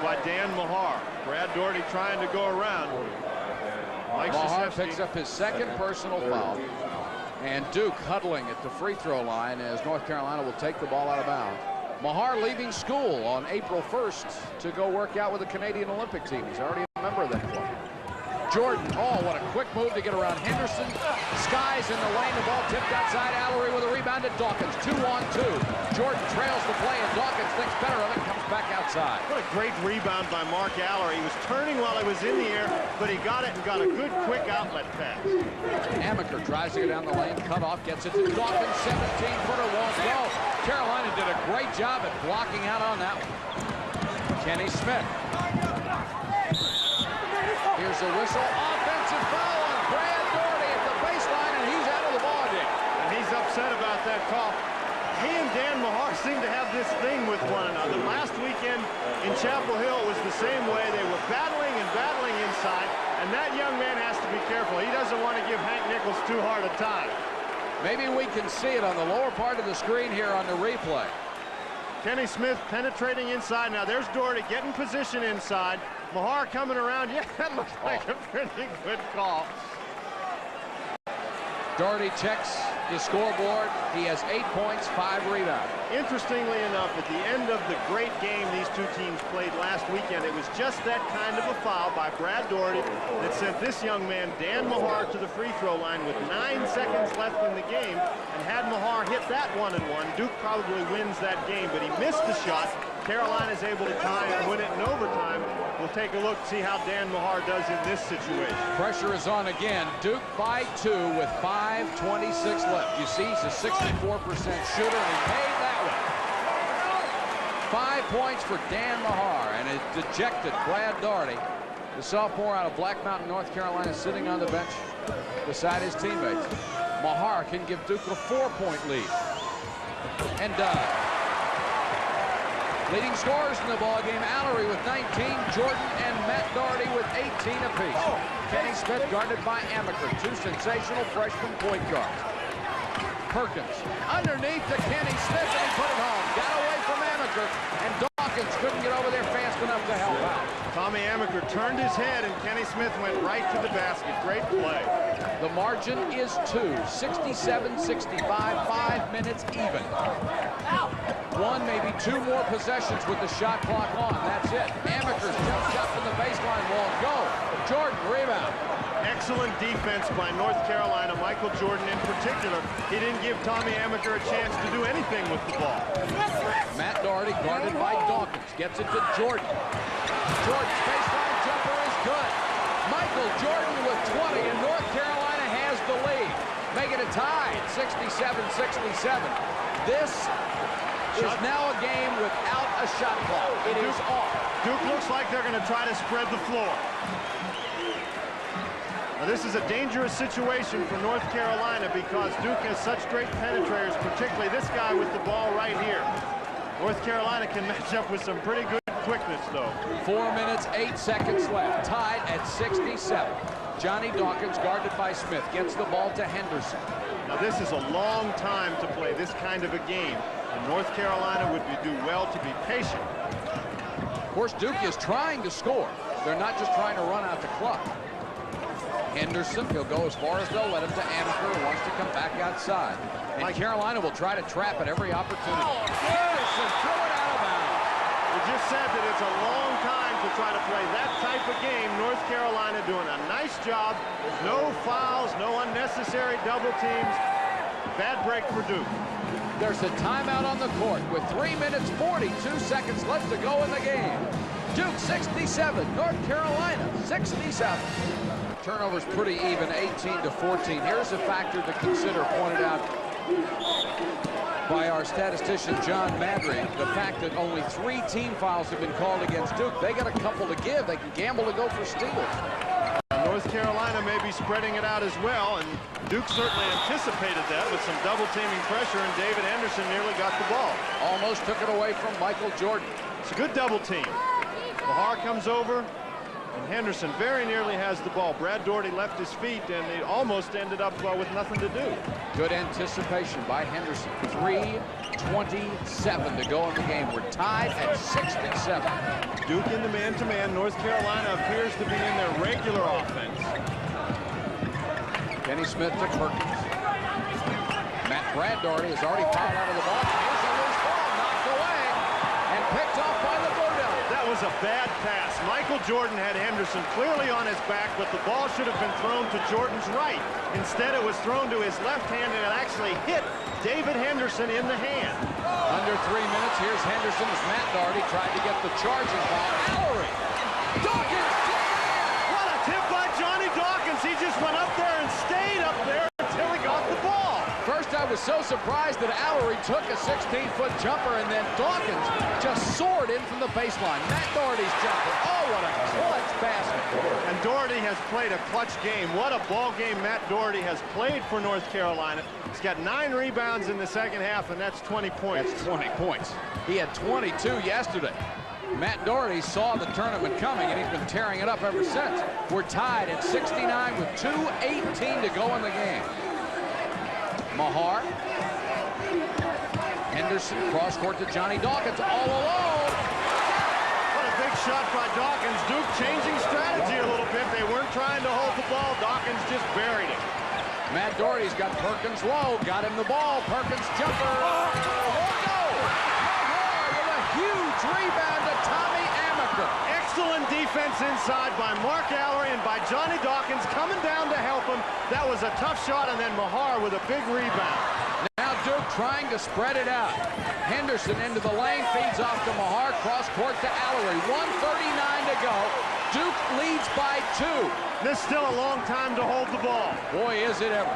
S3: by Dan Mahar. Brad Doherty trying to go around.
S2: Mahar picks up his 2nd personal foul. And Duke huddling at the free throw line as North Carolina will take the ball out of bounds. Mahar leaving school on April 1st to go work out with the Canadian Olympic team. He's already a member of that club. Jordan, oh, what a quick move to get around Henderson. Skies in the lane, the ball tipped outside. Allery with a rebound to Dawkins. 2-on-2. Jordan trails the play, and Dawkins thinks better of it, comes back outside.
S3: What a great rebound by Mark Allery. He was turning while he was in the air, but he got it and got a good quick outlet pass.
S2: Amaker tries to get down the lane, cut off, gets it to Dawkins. 17-footer won't go. Carolina did a great job at blocking out on that one. Kenny Smith. Here's a whistle. Offensive foul on Brad Doherty at the baseline, and he's out of the ballgame.
S3: And he's upset about that call. He and Dan Mahar seem to have this thing with one another. Last weekend in Chapel Hill, it was the same way. They were battling and battling inside, and that young man has to be careful. He doesn't want to give Hank Nichols too hard a time.
S2: Maybe we can see it on the lower part of the screen here on the replay.
S3: Kenny Smith penetrating inside. Now there's Doherty getting position inside. Mahar coming around. Yeah, that looks like a pretty good call.
S2: Doherty checks his scoreboard. He has 8 points, 5 rebounds.
S3: Interestingly enough, at the end of the great game these two teams played last weekend, it was just that kind of a foul by Brad Doherty that sent this young man, Dan Mahar, to the free throw line with 9 seconds left in the game. And had Mahar hit that 1-and-1, Duke probably wins that game, but he missed the shot. Carolina's able to tie and win it in overtime. We'll take a look, see how Dan Mahar does in this situation.
S2: Pressure is on again. Duke by 2 with 5:26 left. You see, he's a 64% shooter, and he made that one. 5 points for Dan Mahar, and a dejected Brad Doherty, the sophomore out of Black Mountain, North Carolina, sitting on the bench beside his teammates. Mahar can give Duke a 4-point lead, and leading scorers in the ballgame, Allery with 19, Jordan and Matt Doherty with 18 apiece. Kenny Smith guarded by Amaker, 2 sensational freshman point guards. Perkins underneath to Kenny Smith, and he put it home. Got away from Amaker, and Dawkins couldn't get over there fast enough to help out.
S3: Tommy Amaker turned his head, and Kenny Smith went right to the basket. Great play.
S2: The margin is 2, 67-65, 5 minutes even. 1, maybe 2 more possessions with the shot clock on. That's it. Amaker's jump shot from the baseline won't go. Jordan, rebound.
S3: Excellent defense by North Carolina. Michael Jordan in particular. He didn't give Tommy Amaker a chance to do anything with the ball.
S2: Matt Doherty guarded by Dawkins. Gets it to Jordan. Jordan's baseline jumper is good. Michael Jordan with 20, and North Carolina has the lead. Make it a tie at 67-67. This is now a game without a shot clock. It is off.
S3: Duke looks like they're going to try to spread the floor. Now this is a dangerous situation for North Carolina because Duke has such great penetrators, particularly this guy with the ball right here. North Carolina can match up with some pretty good quickness, though.
S2: 4 minutes, 8 seconds left. Tied at 67. Johnny Dawkins, guarded by Smith, gets the ball to Henderson.
S3: Now this is a long time to play this kind of a game, and North Carolina would do well to be patient.
S2: Of course, Duke is trying to score. They're not just trying to run out the clock. Henderson, he'll go as far as they'll let him to Amaker, who wants to come back outside. And Carolina will try to trap at every opportunity. Henderson threw it out of bounds.
S3: We just said that it's a long time to try to play that type of game. North Carolina doing a nice job. No fouls, no unnecessary double teams. Bad break for Duke.
S2: There's a timeout on the court with 3 minutes, 42 seconds left to go in the game. Duke 67, North Carolina 67. Turnovers pretty even, 18-14. Here's a factor to consider, pointed out by our statistician John Madry, the fact that only 3 team fouls have been called against Duke. They got a couple to give. They can gamble to go for steals.
S3: North Carolina may be spreading it out as well, and Duke certainly anticipated that with some double teaming pressure, and David Anderson nearly got the ball.
S2: Almost took it away from Michael Jordan.
S3: It's a good double team. Mahar comes over, and Henderson very nearly has the ball. Brad Doherty left his feet, and it almost ended up with nothing to do.
S2: Good anticipation by Henderson. 3:27 to go in the game. We're tied at 67.
S3: Duke in the man-to-man. North Carolina appears to be in their regular offense.
S2: Kenny Smith to Perkins. Brad Doherty has already fouled out of the ball. Here's a loose ball, knocked away, and picked off by the Blue Devils.
S3: That was a bad pass. Michael Jordan had Henderson clearly on his back, but the ball should have been thrown to Jordan's right. Instead, it was thrown to his left hand, and it actually hit David Henderson in the hand.
S2: Under 3 minutes, here's Henderson as Matt Doherty tried to get the charging foul. Allery! Dawkins!
S3: What a tip by Johnny Dawkins. He just went up there and stayed up there until he got the ball.
S2: First, I was so surprised that Allery took a 16-foot jumper, and then Dawkins just soared in from the baseline. Matt Doherty's jumper. Oh, what a clutch basket.
S3: And Doherty has played a clutch game. What a ball game Matt Doherty has played for North Carolina. He's got 9 rebounds in the second half, and that's 20 points.
S2: That's 20 points. He had 22 yesterday. Matt Doherty saw the tournament coming, and he's been tearing it up ever since. We're tied at 69 with 2:18 to go in the game. Mahar. Henderson cross court to Johnny Dawkins all alone.
S3: What a big shot by Dawkins. Duke changing strategy a little bit. They weren't trying to hold the ball. Dawkins just buried it.
S2: Matt Doherty's got Perkins low. Got him the ball. Perkins jumper. Oh, no! Mahar with a huge rebound to Tommy Amaker.
S3: Excellent defense inside by Mark Allery and by Johnny Dawkins coming down to help him. That was a tough shot, and then Mahar with a big rebound.
S2: Now Duke trying to spread it out. Henderson into the lane, feeds off to Mahar, cross court to Allery. 1:39 to go. Duke leads by 2.
S3: This is still a long time to hold the ball.
S2: Boy, is it ever.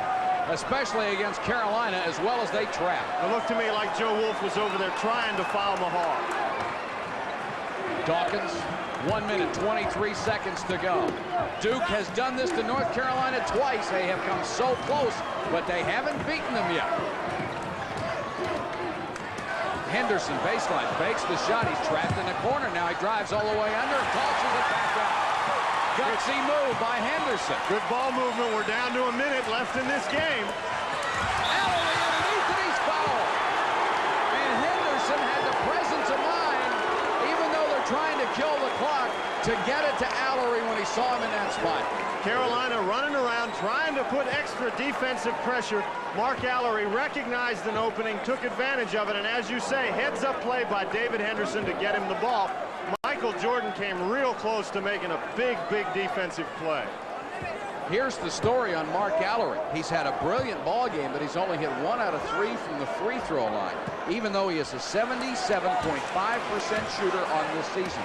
S2: Especially against Carolina, as well as they trap.
S3: It looked to me like Joe Wolf was over there trying to foul Mahar.
S2: Dawkins, 1 minute, 23 seconds to go. Duke has done this to North Carolina twice. They have come so close, but they haven't beaten them yet. Henderson, baseline, fakes the shot. He's trapped in the corner. Now he drives all the way under and tosses it back out. Gutsy move by Henderson.
S3: Good ball movement. We're down to a minute left in this game.
S2: Allery underneath it, he's fouled. And Henderson had the presence of mind, even though they're trying to kill the clock, to get it to Allery when he saw him in that spot.
S3: Carolina running around, trying to put extra defensive pressure. Mark Allery recognized an opening, took advantage of it, and as you say, heads-up play by David Henderson to get him the ball. Michael Jordan came real close to making a big, big defensive play.
S2: Here's the story on Mark Allery. He's had a brilliant ball game, but he's only hit 1 out of 3 from the free throw line, even though he is a 77.5% shooter on this season.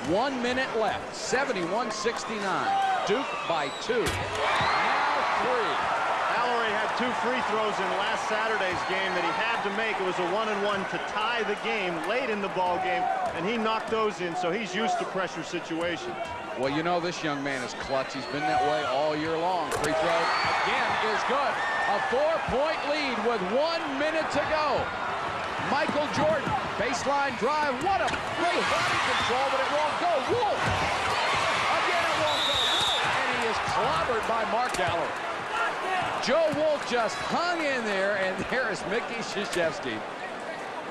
S2: 1 minute left, 71-69. Duke by 2. Now 3.
S3: Allery had 2 free throws in last Saturday's game that he had to make. It was a 1-and-1 to tie the game late in the ball game, and he knocked those in, so he's used to pressure situations.
S2: Well, you know this young man is clutch. He's been that way all year long. Free throw again is good. A 4-point lead with 1 minute to go. Michael Jordan, baseline drive. What a great body control, but it won't go. Wolf. Again, it won't go. Wolf. And he is clobbered by Mark Allery. Joe Wolf just hung in there, and there is Mickey Krzyzewski.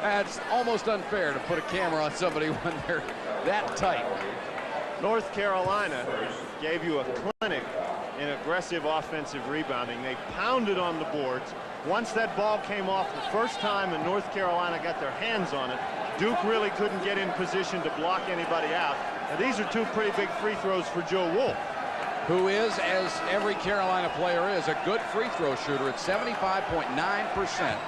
S2: That's almost unfair to put a camera on somebody when they're that tight.
S3: North Carolina gave you a clinic in aggressive offensive rebounding. They pounded on the boards. Once that ball came off the first time and North Carolina got their hands on it, Duke really couldn't get in position to block anybody out. Now, these are 2 pretty big free throws for Joe Wolf,
S2: who is, as every Carolina player is, a good free throw shooter at 75.9%.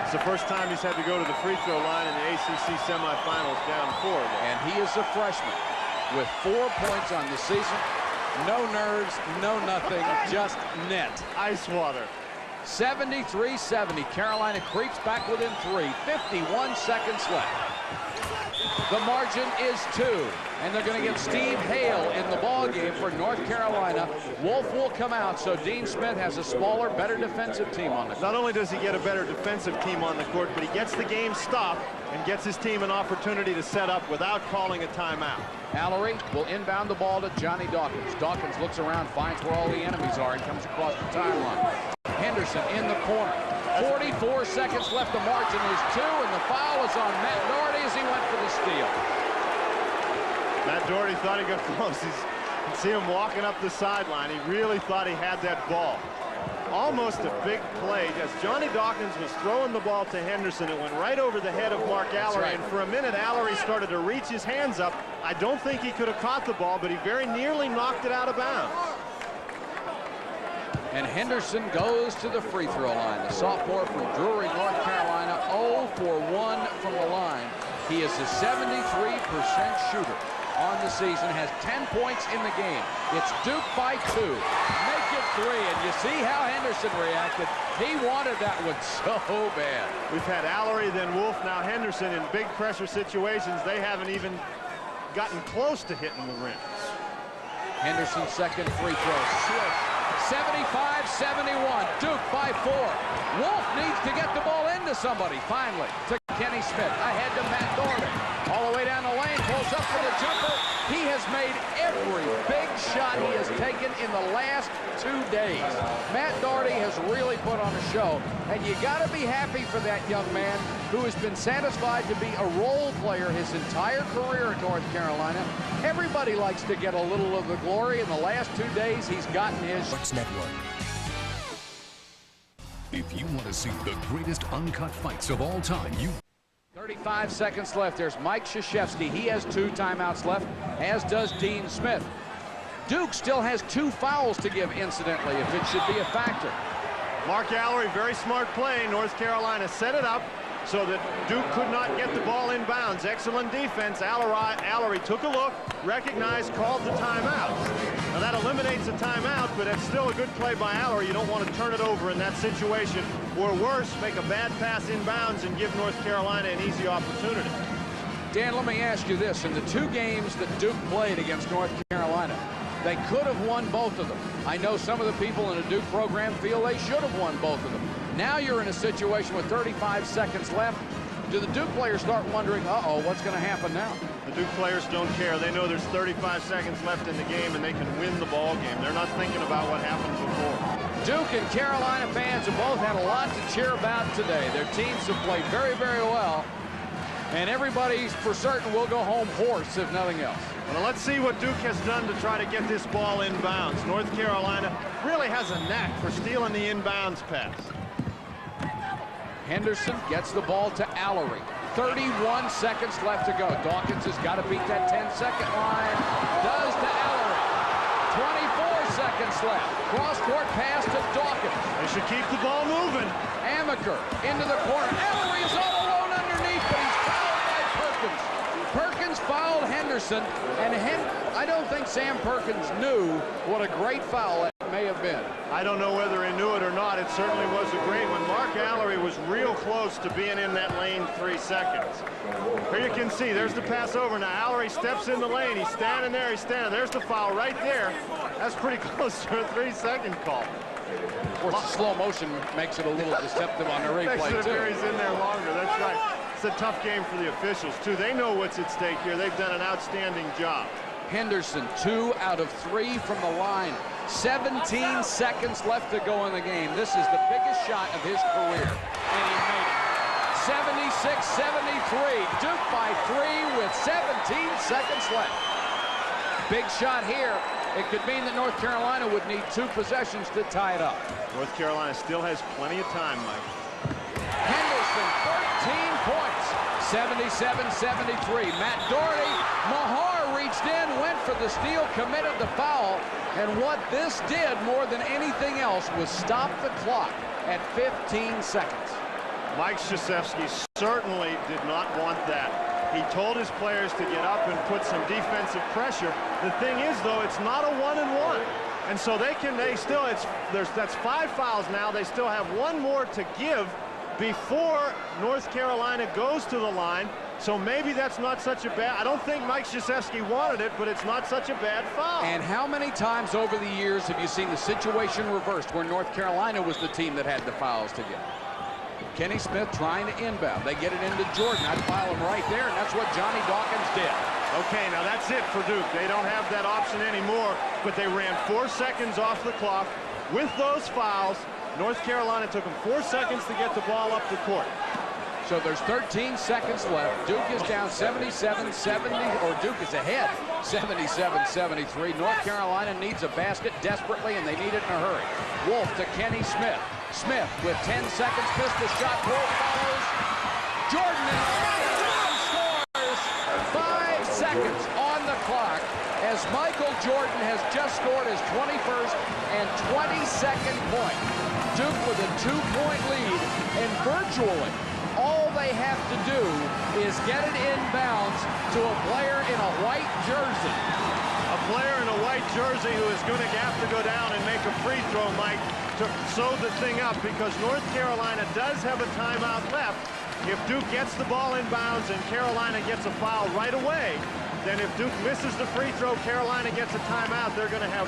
S3: It's the first time he's had to go to the free throw line in the ACC semifinals down 4.
S2: And he is a freshman with 4 points on the season. No nerves, no nothing, just net.
S3: Ice water.
S2: 73-70. Carolina creeps back within 3. 51 seconds left. The margin is 2, and they're going to get Steve Hale in the ball game for North Carolina. Wolf will come out, so Dean Smith has a smaller, better defensive team on the court.
S3: Not only does he get a better defensive team on the court, but he gets the game stopped and gets his team an opportunity to set up without calling a timeout.
S2: Allery will inbound the ball to Johnny Dawkins. Dawkins looks around, finds where all the enemies are, and comes across the timeline. Henderson in the corner. 44 seconds left. The margin is 2, and the foul is on Matt Doherty as he went for the steal.
S3: Matt Doherty thought he got close. You can see him walking up the sideline. He really thought he had that ball. almost a big play. As Johnny Dawkins was throwing the ball to Henderson, it went right over the head of Mark Allery.
S2: Right.
S3: And for a minute, Allery started to reach his hands up. I don't think he could have caught the ball, but he very nearly knocked it out of bounds.
S2: And Henderson goes to the free throw line. The sophomore from Drury, North Carolina, 0 for 1 from the line. He is a 73% shooter on the season, has 10 points in the game. It's Duke by 2. Make it 3, and you see how Henderson reacted. He wanted that one so bad.
S3: We've had Allery, then Wolf, now Henderson in big pressure situations. They haven't even gotten close to hitting the rim.
S2: Henderson's second free throw. Swish. 75-71. Duke by 4. Wolf needs to get the ball into somebody. Finally, to Kenny Smith. Ahead to Matt Doherty. All the way down the lane. Pulls up for the jumper. He has made every big shot he has taken in the last 2 days. Matt Doherty has really put on a show. And you got to be happy for that young man who has been satisfied to be a role player his entire career at North Carolina. Everybody likes to get a little of the glory. In the last 2 days, he's gotten his.
S4: Network. If you want to see the greatest uncut fights of all time,
S2: 35 seconds left. There's Mike Krzyzewski. He has 2 timeouts left, as does Dean Smith. Duke still has 2 fouls to give, incidentally, if it should be a factor.
S3: Mark Allery, very smart play. North Carolina set it up so that Duke could not get the ball in bounds. Excellent defense. Allery took a look, recognized, called the timeout. Now that eliminates a timeout, but it's still a good play by Allery. You don't want to turn it over in that situation, or worse, make a bad pass in bounds and give North Carolina an easy opportunity.
S2: Dan, let me ask you this. In the 2 games that Duke played against North Carolina, they could have won both of them. I know some of the people in the Duke program feel they should have won both of them. Now you're in a situation with 35 seconds left. Do the Duke players start wondering, uh-oh, what's going to happen now?
S3: The Duke players don't care. They know there's 35 seconds left in the game and they can win the ball game. They're not thinking about what happened before.
S2: Duke and Carolina fans have both had a lot to cheer about today. Their teams have played very, very well. And everybody, for certain, will go home hoarse, if nothing else.
S3: Well, let's see what Duke has done to try to get this ball in bounds. North Carolina really has a knack for stealing the inbounds pass.
S2: Henderson gets the ball to Allery. 31 seconds left to go. Dawkins has got to beat that 10-second line. Does to Allery. 24 seconds left. Cross-court pass to Dawkins.
S3: They should keep the ball moving.
S2: Amaker into the corner. Allery is all alone underneath, but he's fouled by Perkins. Perkins fouled Henderson, and I don't think Sam Perkins knew what a great foul that may have been.
S3: I don't know whether he knew it or not. It certainly was a great one. Mark Allery was real close to being in that lane 3 seconds. Here you can see, there's the pass over. Now Allery steps in the lane. He's standing there. He's standing. There's the foul right there. That's pretty close to a 3-second call.
S2: Of course, the slow motion makes it a little deceptive on the replay,
S3: Makes it
S2: too.
S3: appear he's in there longer. That's right. It's a tough game for the officials, too. They know what's at stake here. They've done an outstanding job.
S2: Henderson, 2 out of 3 from the line. 17 seconds left to go in the game. This is the biggest shot of his career, and he made it. 76-73. Duke by 3 with 17 seconds left. Big shot here. It could mean that North Carolina would need 2 possessions to tie it up.
S3: North Carolina still has plenty of time, Mike.
S2: Henderson, 13 points. 77-73. Matt Doherty, Mahar reached in, went for the steal, committed the foul. And what this did more than anything else was stop the clock at 15 seconds.
S3: Mike Krzyzewski certainly did not want that. He told his players to get up and put some defensive pressure. The thing is, though, it's not a 1-and-1. And so that's 5 fouls now. They still have 1 more to give before North Carolina goes to the line. So maybe that's not such a bad. I don't think Mike Krzyzewski wanted it, but it's not such a bad foul.
S2: And how many times over the years have you seen the situation reversed where North Carolina was the team that had the fouls to get? Kenny Smith trying to inbound. They get it into Jordan. I'd file him right there, and that's what Johnny Dawkins did.
S3: Okay, now that's it for Duke. They don't have that option anymore, but they ran 4 seconds off the clock. With those fouls, North Carolina took them 4 seconds to get the ball up the court.
S2: So there's 13 seconds left. Duke is down 77-70, or Duke is ahead 77-73. North Carolina needs a basket desperately, and they need it in a hurry. Wolf to Kenny Smith. Smith with 10 seconds, pistol shot. Wolf follows. Jordan scores. 5 seconds on the clock as Michael Jordan has just scored his 21st and 22nd point. Duke with a 2-point lead, and virtually all they have to do is get it inbounds to a player in a white jersey.
S3: A player in a white jersey who is going to have to go down and make a free throw, Mike, to sew the thing up, because North Carolina does have a timeout left. If Duke gets the ball inbounds and Carolina gets a foul right away, then if Duke misses the free throw, Carolina gets a timeout. They're going to have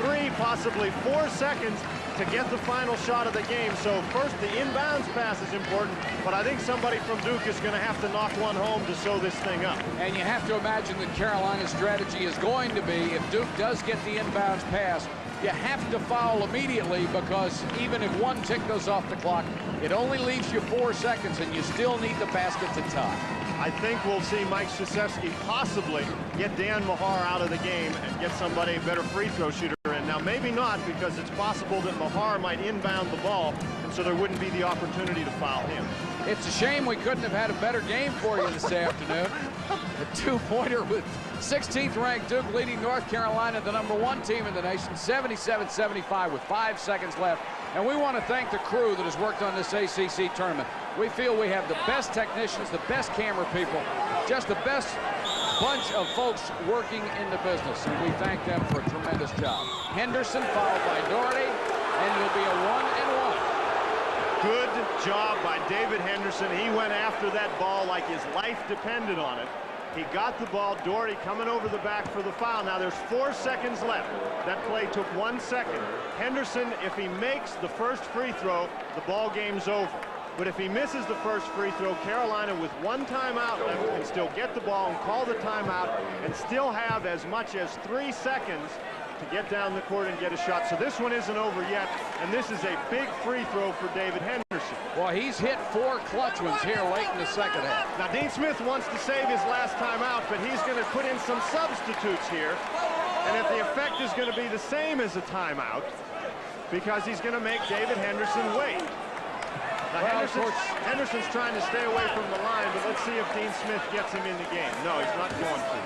S3: 3, possibly 4 seconds to get the final shot of the game. So first, the inbounds pass is important, but I think somebody from Duke is going to have to knock one home to sew this thing up.
S2: And you have to imagine that Carolina's strategy is going to be, if Duke does get the inbounds pass, you have to foul immediately, because even if 1 tick goes off the clock, it only leaves you 4 seconds, and you still need the basket to tie.
S3: I think we'll see Mike Krzyzewski possibly get Dan Mahar out of the game and get somebody, a better free throw shooter in. Now, maybe not, because it's possible that Mahar might inbound the ball, and so there wouldn't be the opportunity to foul him.
S2: It's a shame we couldn't have had a better game for you this afternoon. A 2-pointer with 16th ranked Duke leading North Carolina, the #1 team in the nation, 77-75 with 5 seconds left. And we want to thank the crew that has worked on this ACC tournament. We feel we have the best technicians, the best camera people, just the best bunch of folks working in the business, and we thank them for a tremendous job. Henderson followed by Doherty, and it'll be a 1-and-1.
S3: Good job by David Henderson. He went after that ball like his life depended on it. He got the ball. Doherty coming over the back for the foul. Now there's 4 seconds left. That play took 1 second. Henderson, if he makes the first free throw, the ball game's over. But if he misses the first free throw, Carolina with 1 timeout left can still get the ball and call the timeout and still have as much as 3 seconds to get down the court and get a shot. So this one isn't over yet, and this is a big free throw for David Henderson.
S2: Well, he's hit 4 clutch ones here late in the second half.
S3: Now, Dean Smith wants to save his last timeout, but he's going to put in some substitutes here. And if the effect is going to be the same as a timeout, because he's going to make David Henderson wait. Now,
S2: well,
S3: Henderson's trying to stay away from the line, but let's see if Dean Smith gets him in the game. No, he's not going to.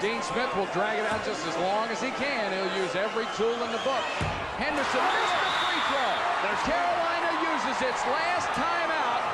S2: Dean Smith will drag it out just as long as he can. He'll use every tool in the book. Henderson missed the free throw. Carolina uses its last timeout.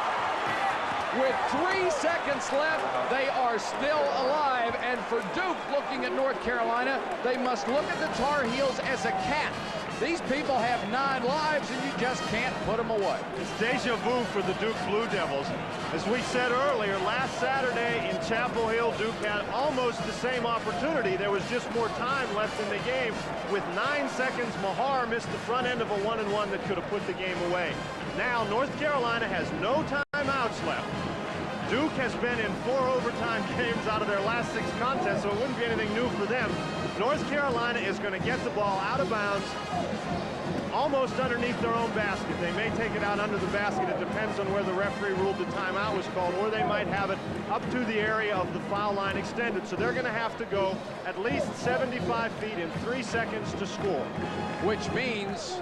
S2: With 3 seconds left, they are still alive. And for Duke, looking at North Carolina, they must look at the Tar Heels as a cat. These people have 9 lives, and you just can't put them away.
S3: It's deja vu for the Duke Blue Devils. As we said earlier, last Saturday in Chapel Hill, Duke had almost the same opportunity. There was just more time left in the game. With 9 seconds, Mahar missed the front end of a 1-and-1 that could have put the game away. Now, North Carolina has no timeouts left. Duke has been in 4 overtime games out of their last 6 contests, so it wouldn't be anything new for them. North Carolina is going to get the ball out of bounds almost underneath their own basket. They may take it out under the basket. It depends on where the referee ruled the timeout was called, or they might have it up to the area of the foul line extended. So they're going to have to go at least 75 feet in 3 seconds to score.
S2: Which means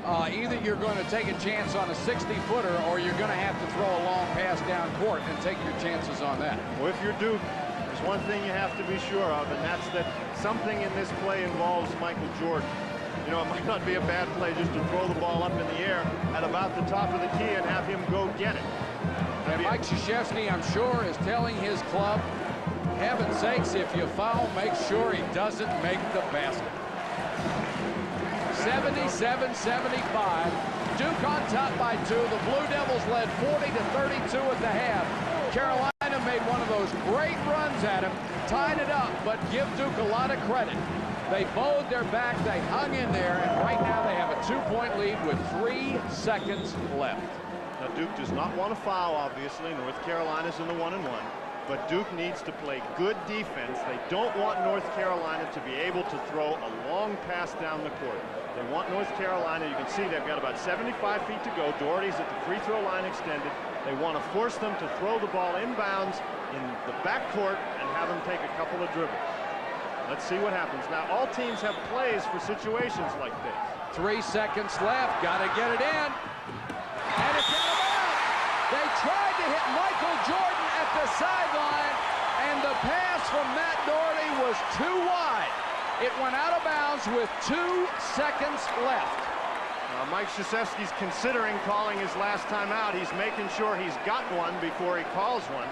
S2: either you're going to take a chance on a 60-footer, or you're going to have to throw a long pass down court and take your chances on that.
S3: Well, if you're Duke, there's one thing you have to be sure of, and that's that something in this play involves Michael Jordan. You know, it might not be a bad play just to throw the ball up in the air at about the top of the key and have him go get it.
S2: And Mike Krzyzewski, I'm sure, is telling his club, heaven's sakes, if you foul, make sure he doesn't make the basket. 77-75. Duke on top by 2. The Blue Devils led 40-32 at the half. Carolina made one of those great runs at him, tied it up, but give Duke a lot of credit. They bowed their back, they hung in there, and right now they have a 2-point lead with 3 seconds left.
S3: Now, Duke does not want to foul, obviously. North Carolina's in the 1-and-1. But Duke needs to play good defense. They don't want North Carolina to be able to throw a long pass down the court. They want North Carolina, you can see they've got about 75 feet to go. Doherty's at the free throw line extended. They want to force them to throw the ball inbounds in the backcourt and have them take a couple of dribbles. Let's see what happens. Now, all teams have plays for situations like this.
S2: 3 seconds left. Got to get it in. And it's out of bounds. They tried to hit Michael Jordan at the sideline, and the pass from Matt Doherty was too wide. It went out of bounds with 2 seconds left.
S3: Mike Krzyzewski's considering calling his last time out. He's making sure he's got one before he calls one.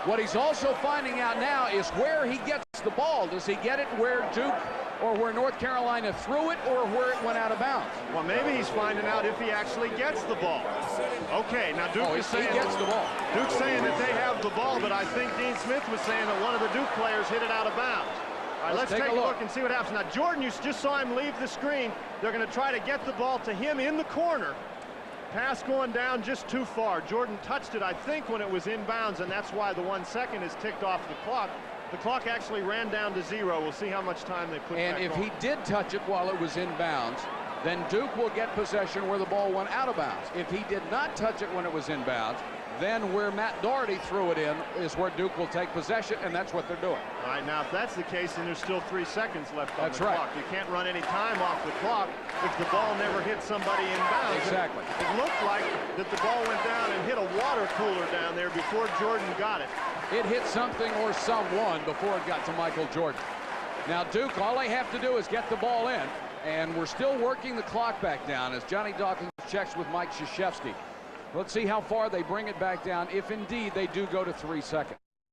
S2: What he's also finding out now is where he gets the ball. Does he get it where Duke or where North Carolina threw it, or where it went out of bounds?
S3: Well, maybe he's finding out if he actually gets the ball. Okay, now Duke is saying
S2: he gets the ball.
S3: Duke's saying that they have the ball, but I think Dean Smith was saying that one of the Duke players hit it out of bounds. All right, let's take a look and see what happens. Now, Jordan, you just saw him leave the screen. They're going to try to get the ball to him in the corner. Pass going down just too far. Jordan touched it, I think, when it was inbounds, and that's why the 1 second is ticked off the clock. The clock actually ran down to 0. We'll see how much time they put back on.
S2: And if he did touch it while it was inbounds, then Duke will get possession where the ball went out of bounds. If he did not touch it when it was inbounds, then where Matt Doherty threw it in is where Duke will take possession, and that's what they're doing.
S3: All right, now if that's the case, then there's still 3 seconds left on the clock. You can't run any time off the clock if the ball never hit somebody inbounds.
S2: Exactly.
S3: It looked like that the ball went down and hit a water cooler down there before Jordan got it.
S2: It hit something or someone before it got to Michael Jordan. Now Duke, all they have to do is get the ball in, and we're still working the clock back down as Johnny Dawkins checks with Mike Krzyzewski. Let's see how far they bring it back down, if indeed they do go to 3 seconds.